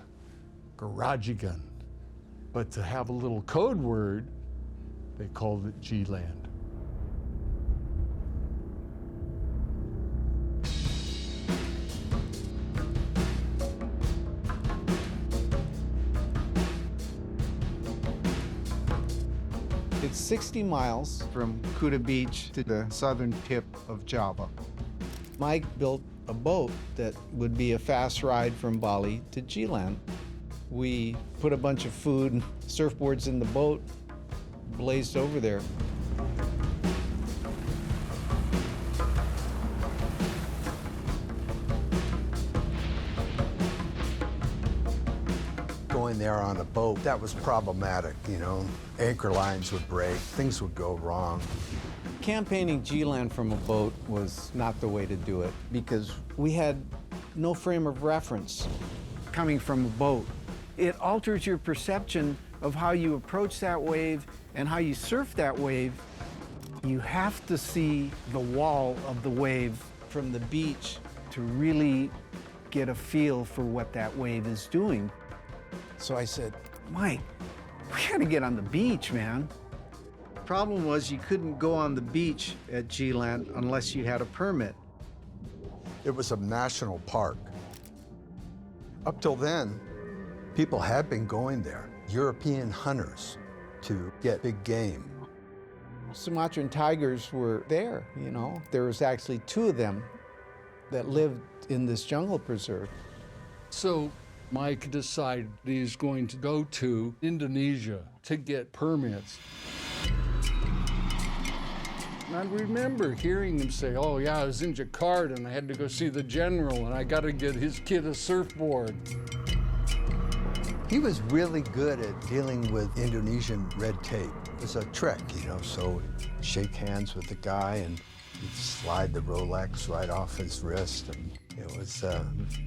Garajigan. But to have a little code word, they called it G-land. It's 60 miles from Kuta Beach to the southern tip of Java. Mike built a boat that would be a fast ride from Bali to G-land. We put a bunch of food and surfboards in the boat, blazed over there. Going there on a boat, that was problematic, you know. Anchor lines would break, things would go wrong. Campaigning G-land from a boat was not the way to do it because we had no frame of reference coming from a boat. It alters your perception of how you approach that wave and how you surf that wave. You have to see the wall of the wave from the beach to really get a feel for what that wave is doing. So I said, Mike, we gotta get on the beach, man. Problem was you couldn't go on the beach at G-land unless you had a permit. It was a national park. Up till then, people had been going there, European hunters, to get big game. Sumatran tigers were there, you know. There was actually 2 of them that lived in this jungle preserve. So Mike decided he's going to go to Indonesia to get permits. And I remember hearing him say, oh yeah, I was in Jakarta and I had to go see the general and I got to get his kid a surfboard. He was really good at dealing with Indonesian red tape. It was a trick, you know, so shake hands with the guy and he'd slide the Rolex right off his wrist. And it was a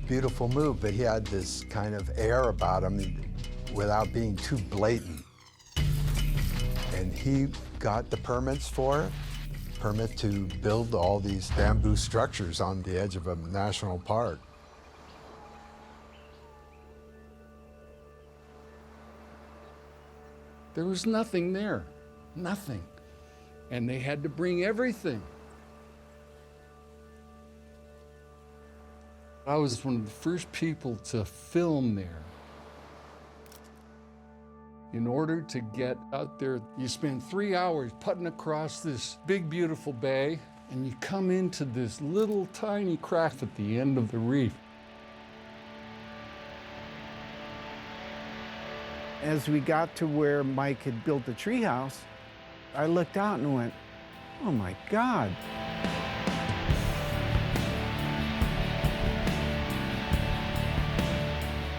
beautiful move, but he had this kind of air about him without being too blatant. And he got the permits for it. Permit to build all these bamboo structures on the edge of a national park. There was nothing there, nothing. And they had to bring everything. I was one of the first people to film there. In order to get out there, you spend 3 hours putting across this big, beautiful bay, and you come into this little tiny crack at the end of the reef. As we got to where Mike had built the treehouse, I looked out and went, oh my God.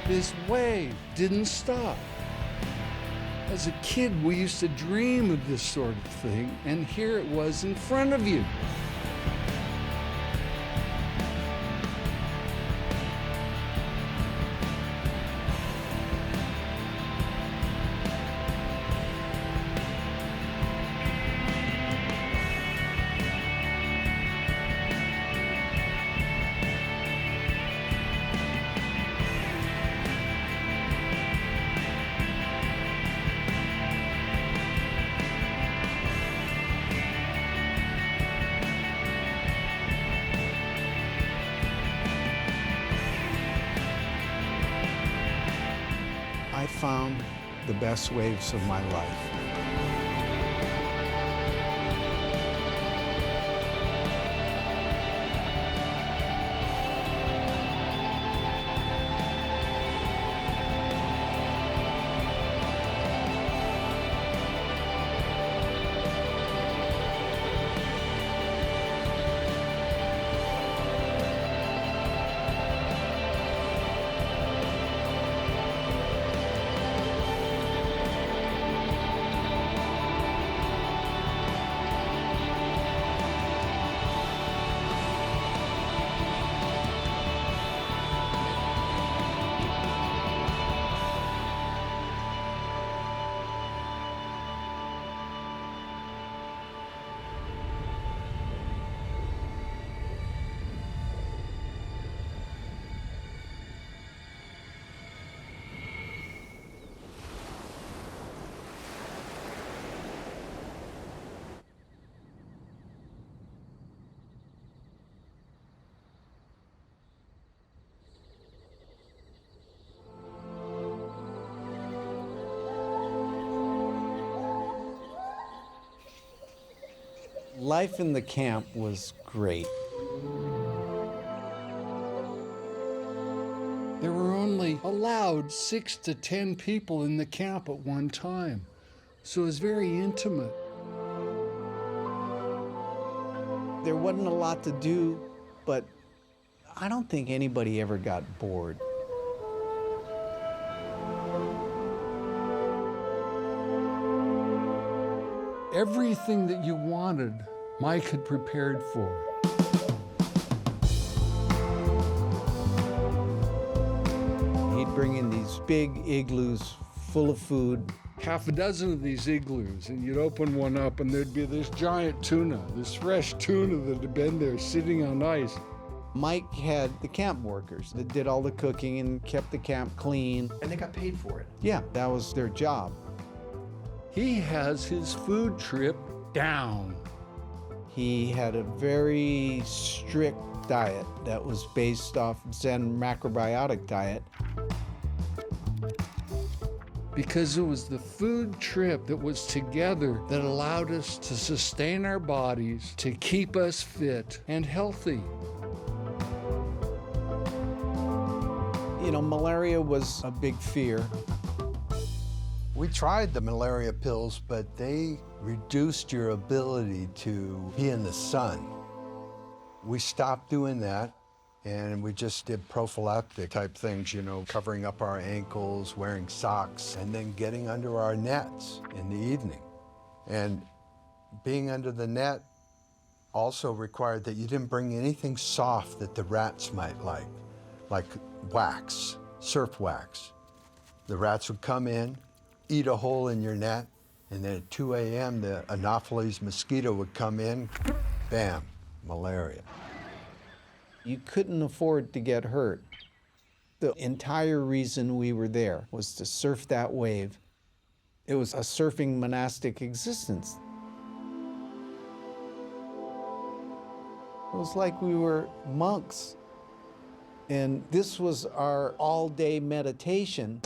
This wave didn't stop. As a kid, we used to dream of this sort of thing, and here it was in front of you. I found the best waves of my life. Life in the camp was great. There were only allowed 6 to 10 people in the camp at one time, so it was very intimate. There wasn't a lot to do, but I don't think anybody ever got bored. Everything that you wanted, Mike had prepared for. He'd bring in these big igloos full of food. Half a dozen of these igloos, and you'd open one up and there'd be this giant tuna, this fresh tuna that had been there sitting on ice. Mike had the camp workers that did all the cooking and kept the camp clean. And they got paid for it. Yeah, that was their job. He has his food trip down. He had a very strict diet that was based off Zen macrobiotic diet. Because it was the food trip that was together that allowed us to sustain our bodies, to keep us fit and healthy. You know, malaria was a big fear. We tried the malaria pills, but they reduced your ability to be in the sun. We stopped doing that, and we just did prophylactic type things, you know, covering up our ankles, wearing socks, and then getting under our nets in the evening. And being under the net also required that you didn't bring anything soft that the rats might like wax, surf wax. The rats would come in, eat a hole in your net, and then at 2 a.m. the Anopheles mosquito would come in, bam, malaria. You couldn't afford to get hurt. The entire reason we were there was to surf that wave. It was a surfing monastic existence. It was like we were monks, and this was our all-day meditation.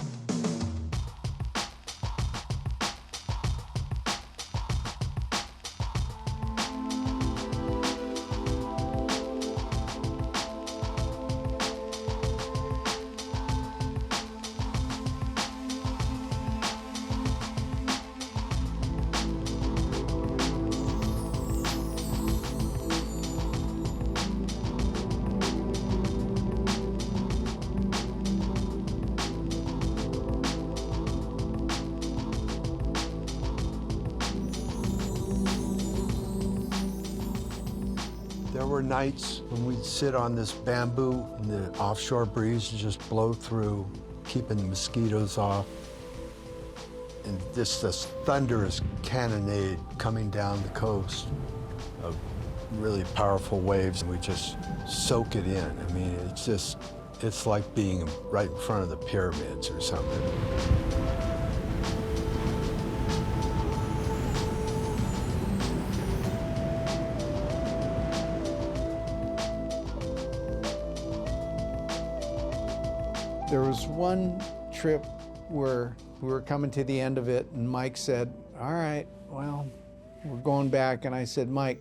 There were nights when we'd sit on this bamboo and the offshore breeze would just blow through, keeping the mosquitoes off. And just this thunderous cannonade coming down the coast of really powerful waves. We just soak it in. I mean, it's like being right in front of the pyramids or something. There was one trip where we were coming to the end of it, and Mike said, all right, well, we're going back. And I said, Mike,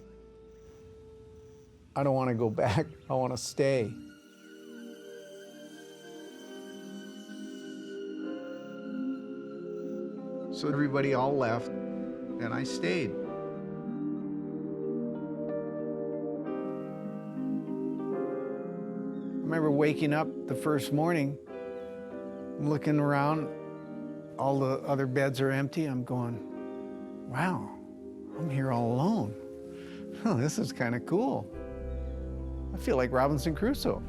I don't want to go back. I want to stay. So everybody all left, and I stayed. I remember waking up the first morning, I'm looking around, all the other beds are empty. I'm going, wow, I'm here all alone. Oh, this is kind of cool. I feel like Robinson Crusoe.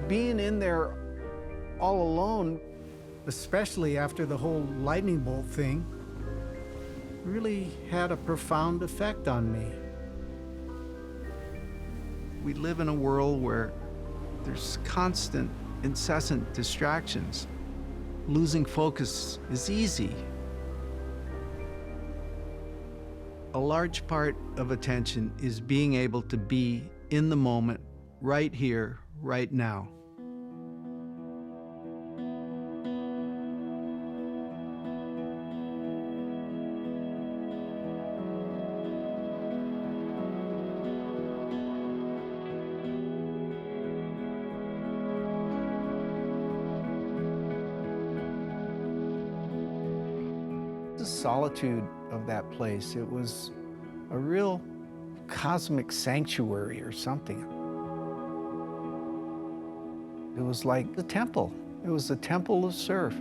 Being in there all alone, especially after the whole lightning bolt thing, really had a profound effect on me. we live in a world where there's constant, incessant distractions. Losing focus is easy. A large part of attention is being able to be in the moment, right here, right now. The solitude of that place, it was a real cosmic sanctuary or something. It was like a temple. It was the temple of surf.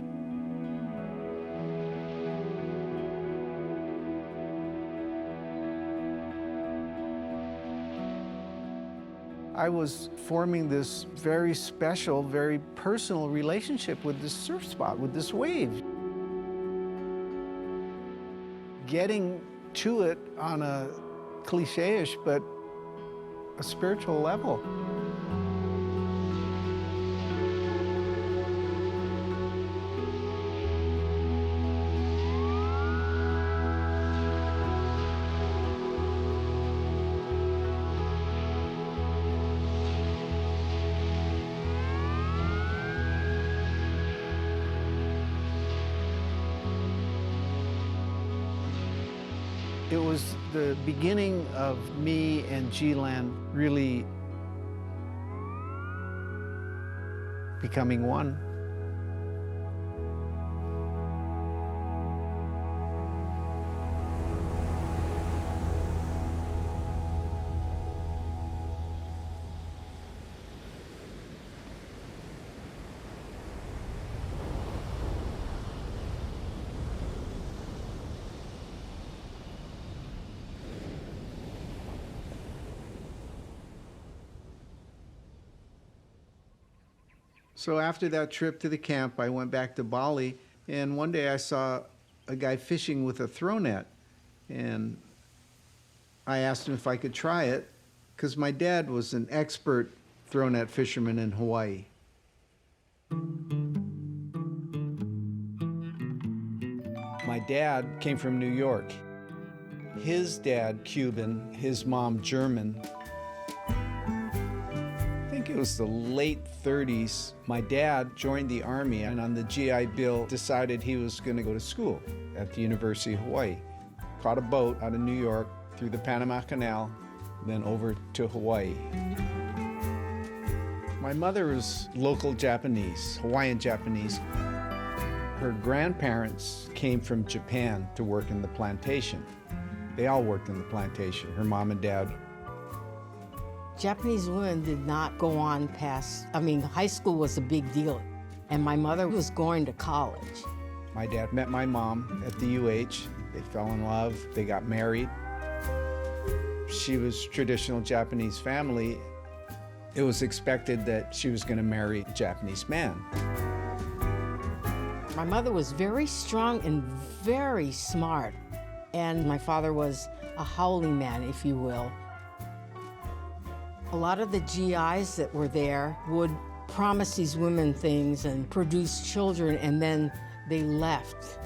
I was forming this very special, very personal relationship with this surf spot, with this wave. Getting to it on a cliche-ish, but a spiritual level. It was the beginning of me and G-Land really becoming one. So after that trip to the camp, I went back to Bali, and one day I saw a guy fishing with a throw net, and I asked him if I could try it, because my dad was an expert throw net fisherman in Hawaii. My dad came from New York. His dad, Cuban, his mom, German. It was the late 30s. My dad joined the Army and on the GI Bill decided he was going to go to school at the University of Hawaii. Caught a boat out of New York through the Panama Canal, then over to Hawaii. My mother was local Japanese, Hawaiian Japanese. Her grandparents came from Japan to work in the plantation. They all worked in the plantation, her mom and dad. Japanese women did not go on past, high school was a big deal. And my mother was going to college. My dad met my mom at the UH. They fell in love, they got married. She was traditional Japanese family. It was expected that she was going to marry a Japanese man. My mother was very strong and very smart. And my father was a howling man, if you will. A lot of the GIs that were there would promise these women things and produce children, and then they left.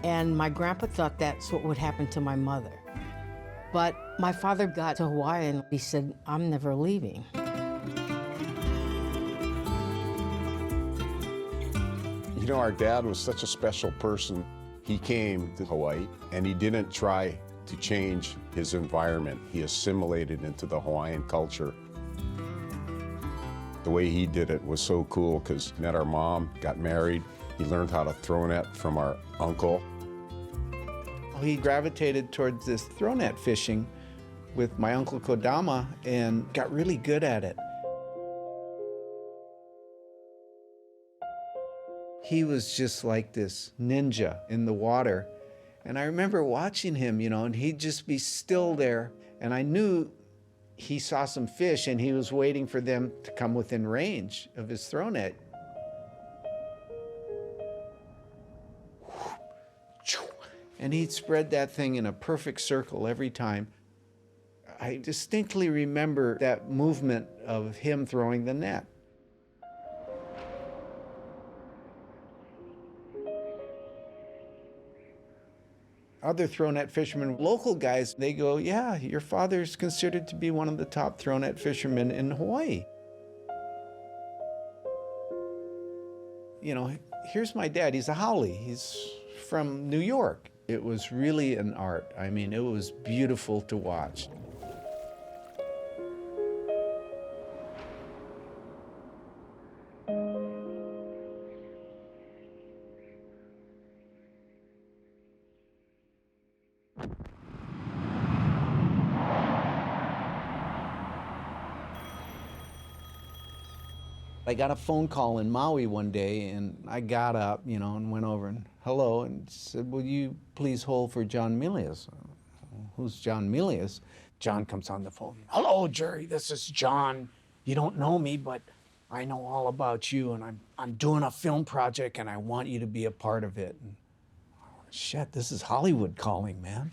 And my grandpa thought that's what would happen to my mother. But my father got to Hawaii and he said, I'm never leaving. You know, our dad was such a special person. He came to Hawaii and he didn't try to change his environment. He assimilated into the Hawaiian culture. The way he did it was so cool because he met our mom, got married. He learned how to throw net from our uncle. He gravitated towards this throw net fishing with my uncle Kodama and got really good at it. He was just like this ninja in the water. And I remember watching him, and he'd just be still there. And I knew he saw some fish and he was waiting for them to come within range of his throw net. And he'd spread that thing in a perfect circle every time. I distinctly remember that movement of him throwing the net. Other throw net fishermen, local guys, they go, yeah, your father's considered to be one of the top throw net fishermen in Hawaii. Here's my dad, he's a haole. He's from New York. It was really an art. It was beautiful to watch. I got a phone call in Maui one day, and I got up, you know, and went over and hello, and said, will you please hold for John Milius? Who's John Milius? John comes on the phone. Hello, Gerry, this is John. You don't know me, but I know all about you, and I'm doing a film project, and I want you to be a part of it. And, oh, shit, this is Hollywood calling, man.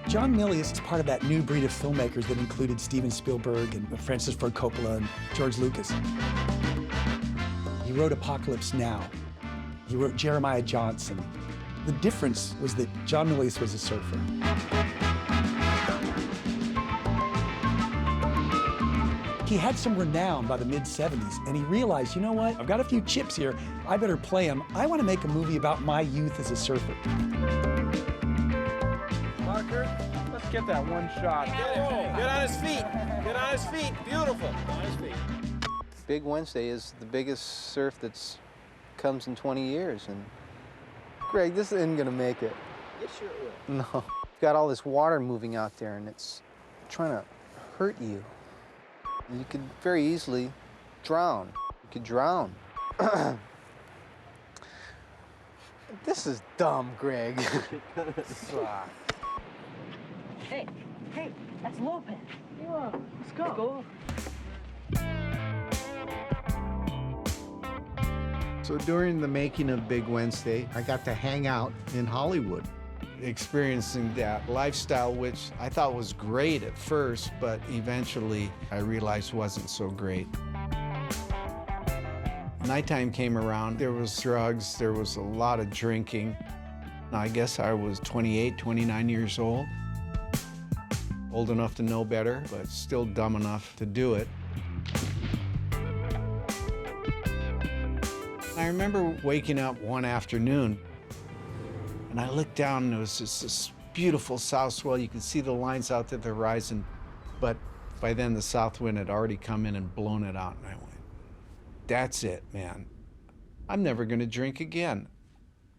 John Milius is part of that new breed of filmmakers that included Steven Spielberg and Francis Ford Coppola and George Lucas. He wrote Apocalypse Now. He wrote Jeremiah Johnson. The difference was that John Milius was a surfer. He had some renown by the mid-'70s, and he realized, you know what, I've got a few chips here, I better play them. I want to make a movie about my youth as a surfer. Parker, let's get that one shot. Get on his feet. Get on his feet. Beautiful. On his feet. Big Wednesday is the biggest surf that's comes in 20 years. And Greg, this isn't gonna make it. Yes, sure it will. No. You've got all this water moving out there, and it's trying to hurt you. You could very easily drown. You could drown. This is dumb, Greg. Hey, that's Lopez. Yeah, let's go. So during the making of Big Wednesday, I got to hang out in Hollywood, experiencing that lifestyle, which I thought was great at first, but eventually I realized wasn't so great. Nighttime came around, there was drugs, there was a lot of drinking. I guess I was 28, 29 years old. Old enough to know better, but still dumb enough to do it. I remember waking up one afternoon, and I looked down, and there was this beautiful south swell. You could see the lines out to the horizon, but by then the south wind had already come in and blown it out, and I went, that's it, man. I'm never gonna drink again.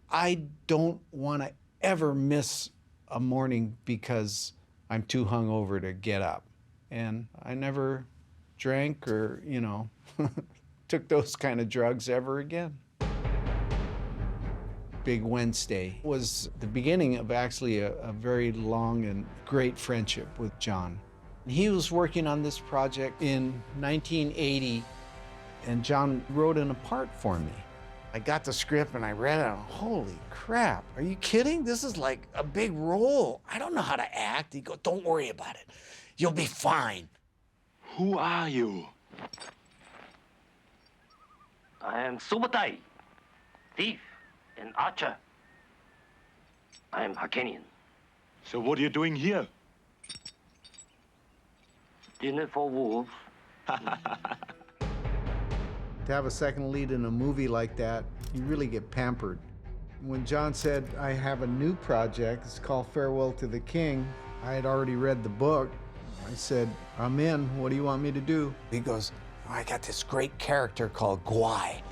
I don't wanna ever miss a morning because I'm too hungover to get up. And I never drank or, you know, took those kind of drugs ever again. Big Wednesday was the beginning of actually a very long and great friendship with John. He was working on this project in 1980, and John wrote in a part for me. I got the script and I read it, and holy crap, are you kidding? This is like a big role. I don't know how to act. He goes, don't worry about it. You'll be fine. Who are you? I am Subotai, thief and archer. I am Hakenian. So what are you doing here? Dinner for wolves. To have a second lead in a movie like that, you really get pampered. When John said, I have a new project, it's called Farewell to the King, I had already read the book. I said, I'm in, what do you want me to do? He goes, oh, I got this great character called Guai.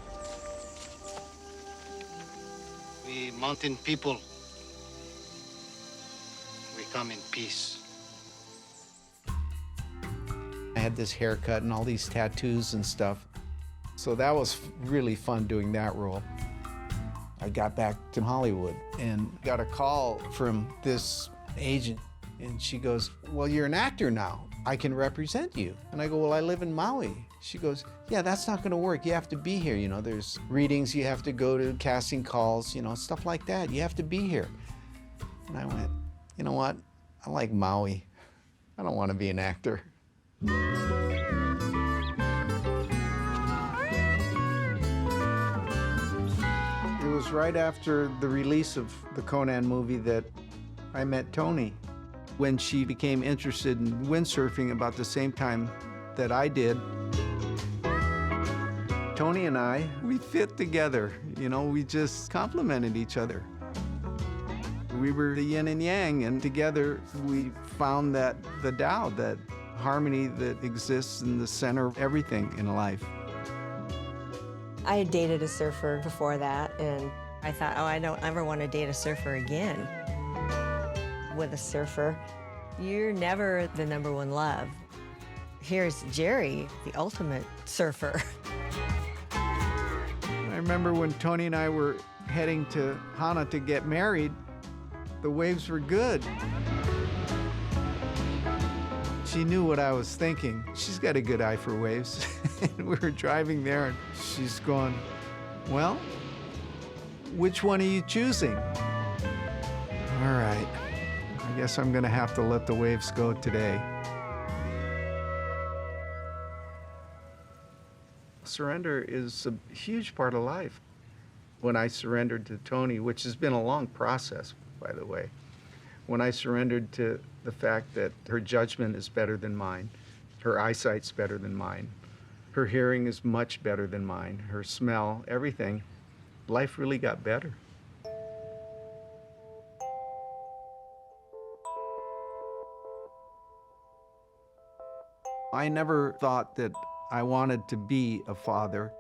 We mountain people, we come in peace. I had this haircut and all these tattoos and stuff. So that was really fun doing that role. I got back to Hollywood and got a call from this agent, and she goes, well, you're an actor now. I can represent you. And I go, well, I live in Maui. She goes, yeah, that's not gonna work. You have to be here. You know, there's readings you have to go to, casting calls, you know, stuff like that. You have to be here. And I went, you know what? I like Maui. I don't want to be an actor. It was right after the release of the Conan movie that I met Tony. When she became interested in windsurfing about the same time that I did, Tony and I, we fit together. You know, we just complimented each other. We were the yin and yang, and together we found that the Tao, that harmony that exists in the center of everything in life. I had dated a surfer before that, and I thought, oh, I don't ever want to date a surfer again. With a surfer, you're never the number one love. Here's Gerry, the ultimate surfer. I remember when Tony and I were heading to Hana to get married, the waves were good. She knew what I was thinking. She's got a good eye for waves. And we were driving there, and she's going, well, which one are you choosing? All right, I guess I'm gonna have to let the waves go today. Surrender is a huge part of life. When I surrendered to Tony, which has been a long process, by the way, when I surrendered to the fact that her judgment is better than mine, her eyesight's better than mine, her hearing is much better than mine, her smell, everything, life really got better. I never thought that I wanted to be a father.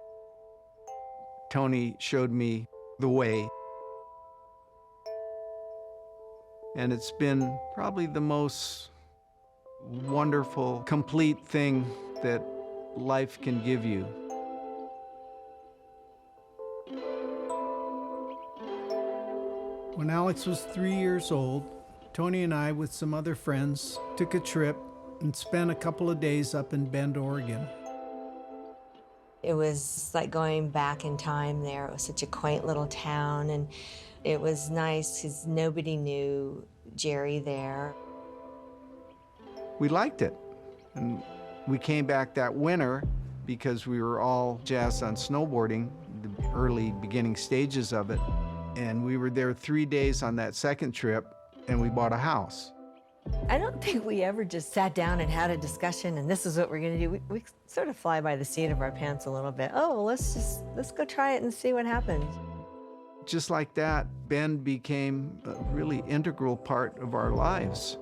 Tony showed me the way. And it's been probably the most wonderful, complete thing that life can give you. When Alex was 3 years old, Tony and I, with some other friends, took a trip and spent a couple of days up in Bend, Oregon. It was like going back in time there. It was such a quaint little town, and it was nice because nobody knew Gerry there. We liked it. And we came back that winter because we were all jazzed on snowboarding, the early beginning stages of it. And we were there 3 days on that second trip, and we bought a house. I don't think we ever just sat down and had a discussion and this is what we're gonna do. We sort of fly by the seat of our pants a little bit. Oh, well, let's go try it and see what happens. Just like that, Bend became a really integral part of our lives.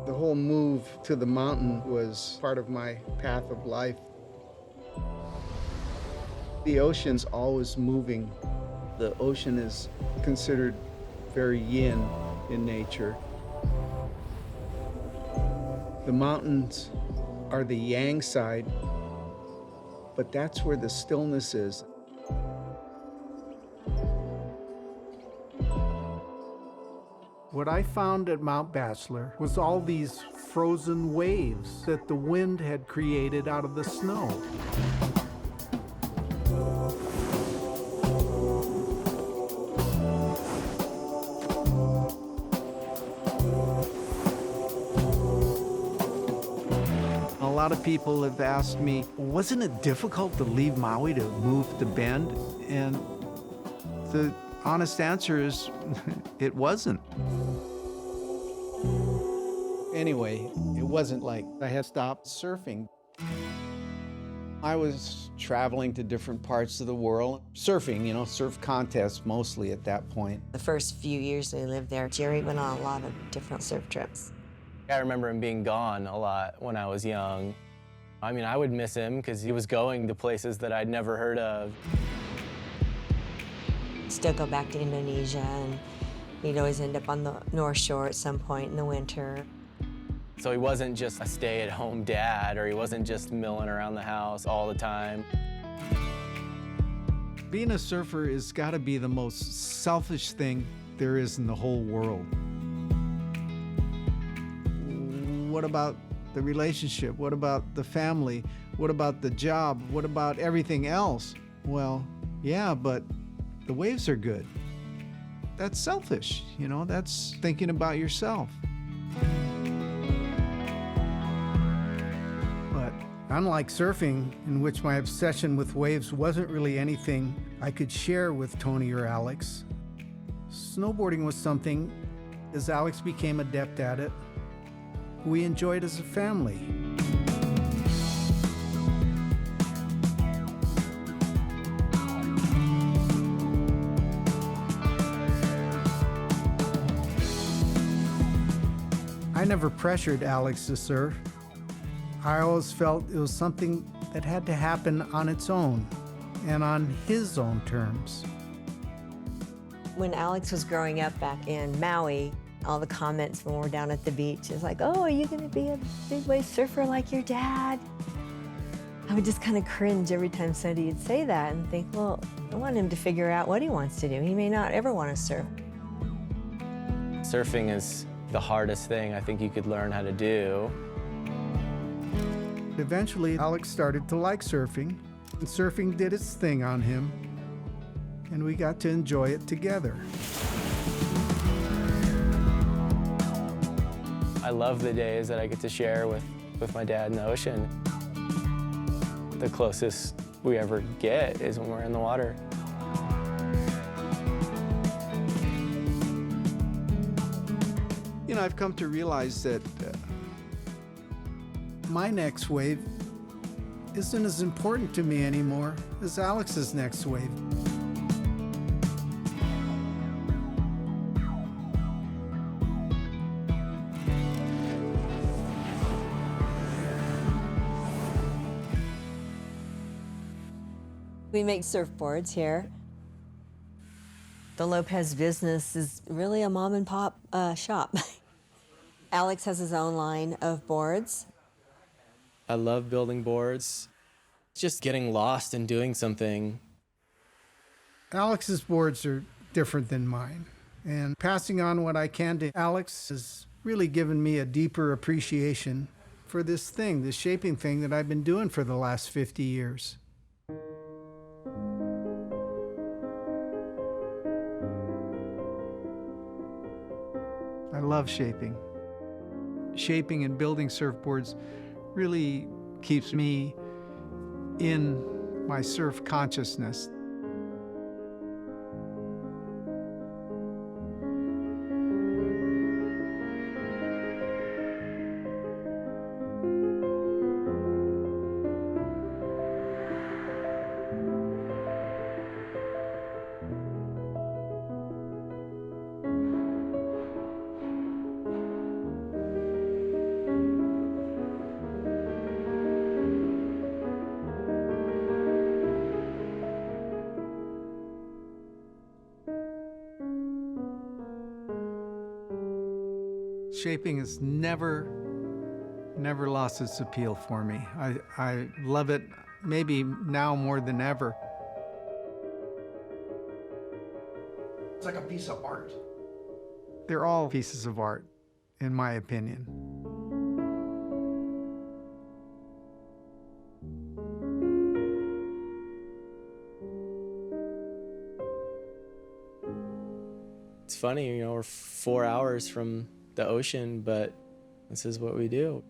The whole move to the mountain was part of my path of life. The ocean's always moving. The ocean is considered very yin in nature. The mountains are the yang side, but that's where the stillness is. What I found at Mount Bachelor was all these frozen waves that the wind had created out of the snow. A lot of people have asked me, wasn't it difficult to leave Maui to move to Bend? And the honest answer is, it wasn't. Anyway, it wasn't like I had stopped surfing. I was traveling to different parts of the world, surfing, surf contests mostly at that point. The first few years we lived there, Gerry went on a lot of different surf trips. I remember him being gone a lot when I was young. I mean, I would miss him because he was going to places that I'd never heard of. Still go back to Indonesia, and he'd always end up on the North Shore at some point in the winter. So he wasn't just a stay-at-home dad, or he wasn't just milling around the house all the time. Being a surfer has got to be the most selfish thing there is in the whole world. What about the relationship? What about the family? What about the job? What about everything else? Well, yeah, but the waves are good. That's selfish, that's thinking about yourself. But unlike surfing, in which my obsession with waves wasn't really anything I could share with Tony or Alex, snowboarding was something, as Alex became adept at it, we enjoyed as a family. I never pressured Alex to surf. I always felt it was something that had to happen on its own and on his own terms. When Alex was growing up back in Maui, all the comments when we're down at the beach is like, oh, are you gonna be a big wave surfer like your dad? I would just kind of cringe every time somebody would say that and think, well, I want him to figure out what he wants to do. He may not ever want to surf. Surfing is the hardest thing I think you could learn how to do. Eventually, Alex started to like surfing, and surfing did its thing on him, and we got to enjoy it together. I love the days that I get to share with my dad in the ocean. The closest we ever get is when we're in the water. You know, I've come to realize that my next wave isn't as important to me anymore as Alex's next wave. We make surfboards here. The Lopez business is really a mom and pop shop. Alex has his own line of boards. I love building boards. Just getting lost and doing something. Alex's boards are different than mine, and passing on what I can to Alex has really given me a deeper appreciation for this thing, this shaping thing that I've been doing for the last 50 years. I love shaping. Shaping and building surfboards really keeps me in my surf consciousness. Shaping has never lost its appeal for me. I love it, maybe now more than ever. It's like a piece of art. They're all pieces of art, in my opinion. It's funny, you know, we're 4 hours from the ocean, but this is what we do.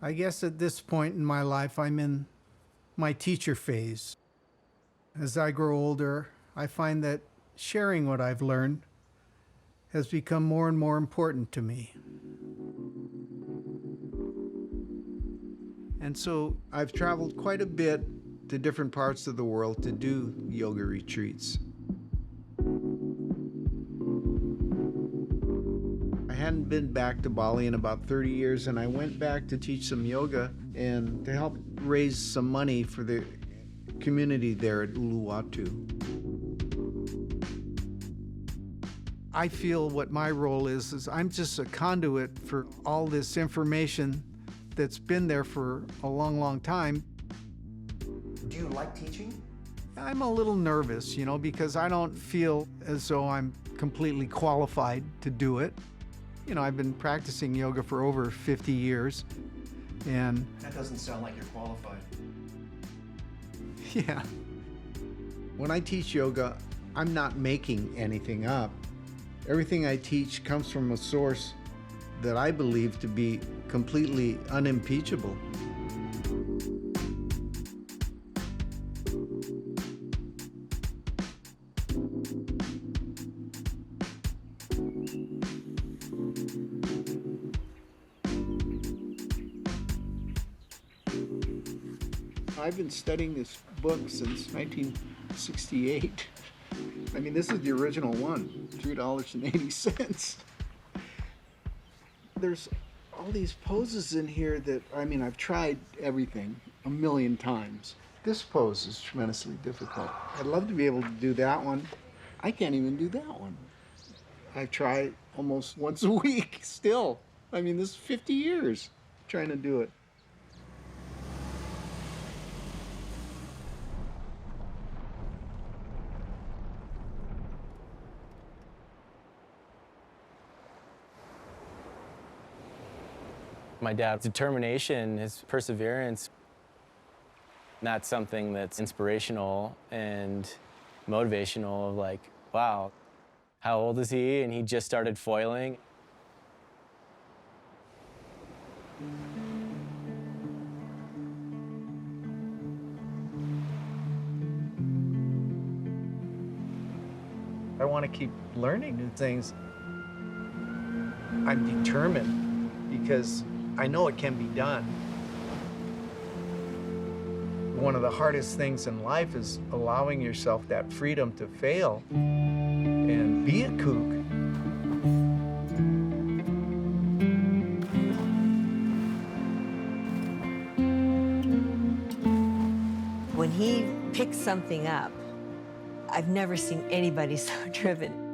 I guess at this point in my life, I'm in my teacher phase. As I grow older, I find that sharing what I've learned has become more and more important to me. And so I've traveled quite a bit to different parts of the world to do yoga retreats. I hadn't been back to Bali in about 30 years, and I went back to teach some yoga and to help raise some money for the community there at Uluwatu. I feel what my role is I'm just a conduit for all this information that's been there for a long, long time. Do you like teaching? I'm a little nervous, you know, because I don't feel as though I'm completely qualified to do it. You know, I've been practicing yoga for over 50 years, and... That doesn't sound like you're qualified. Yeah. When I teach yoga, I'm not making anything up. Everything I teach comes from a source that I believe to be completely unimpeachable. I've been studying this book since 1968. I mean, this is the original one, $3.80. There's all these poses in here that, I mean, I've tried everything a million times. This pose is tremendously difficult. I'd love to be able to do that one. I can't even do that one. I try almost once a week still. I mean, this is 50 years trying to do it. My dad's determination, his perseverance, that's something that's inspirational and motivational. Like, wow, how old is he? And he just started foiling. I want to keep learning new things. I'm determined because I know it can be done. One of the hardest things in life is allowing yourself that freedom to fail and be a kook. When he picks something up, I've never seen anybody so driven.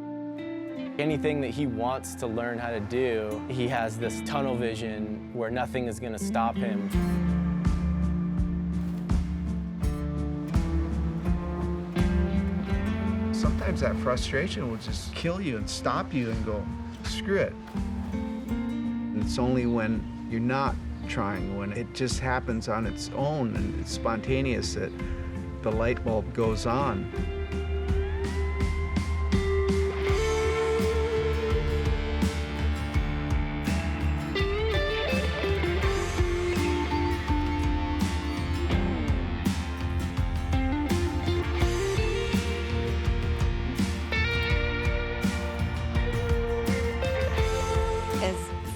Anything that he wants to learn how to do, he has this tunnel vision where nothing is going to stop him. Sometimes that frustration will just kill you and stop you and go, screw it. It's only when you're not trying, when it just happens on its own and it's spontaneous, that the light bulb goes on.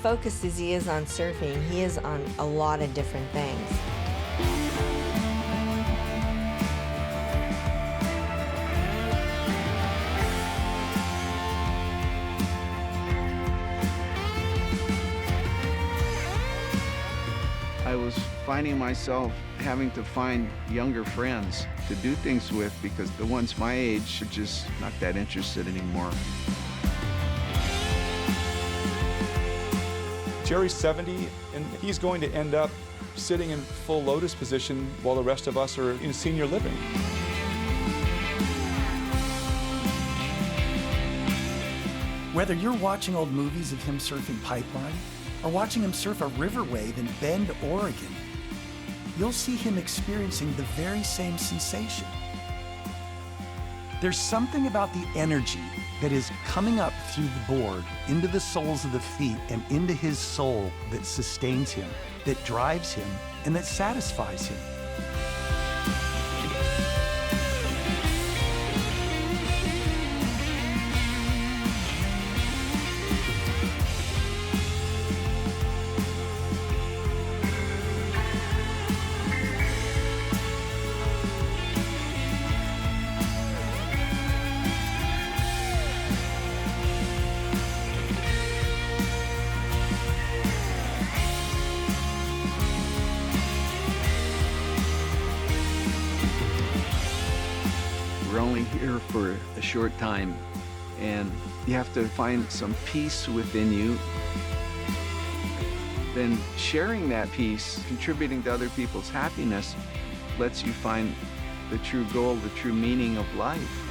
Focused as he is on surfing, he is on a lot of different things. I was finding myself having to find younger friends to do things with because the ones my age are just not that interested anymore. Gerry's 70, and he's going to end up sitting in full lotus position while the rest of us are in senior living. Whether you're watching old movies of him surfing Pipeline or watching him surf a river wave in Bend, Oregon, you'll see him experiencing the very same sensation. There's something about the energy that is coming up through the board, into the soles of the feet, and into his soul that sustains him, that drives him, and that satisfies him. We're only here for a short time, and you have to find some peace within you. Then sharing that peace, contributing to other people's happiness, lets you find the true goal, the true meaning of life.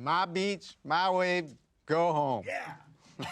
My beach, my wave, go home. Yeah.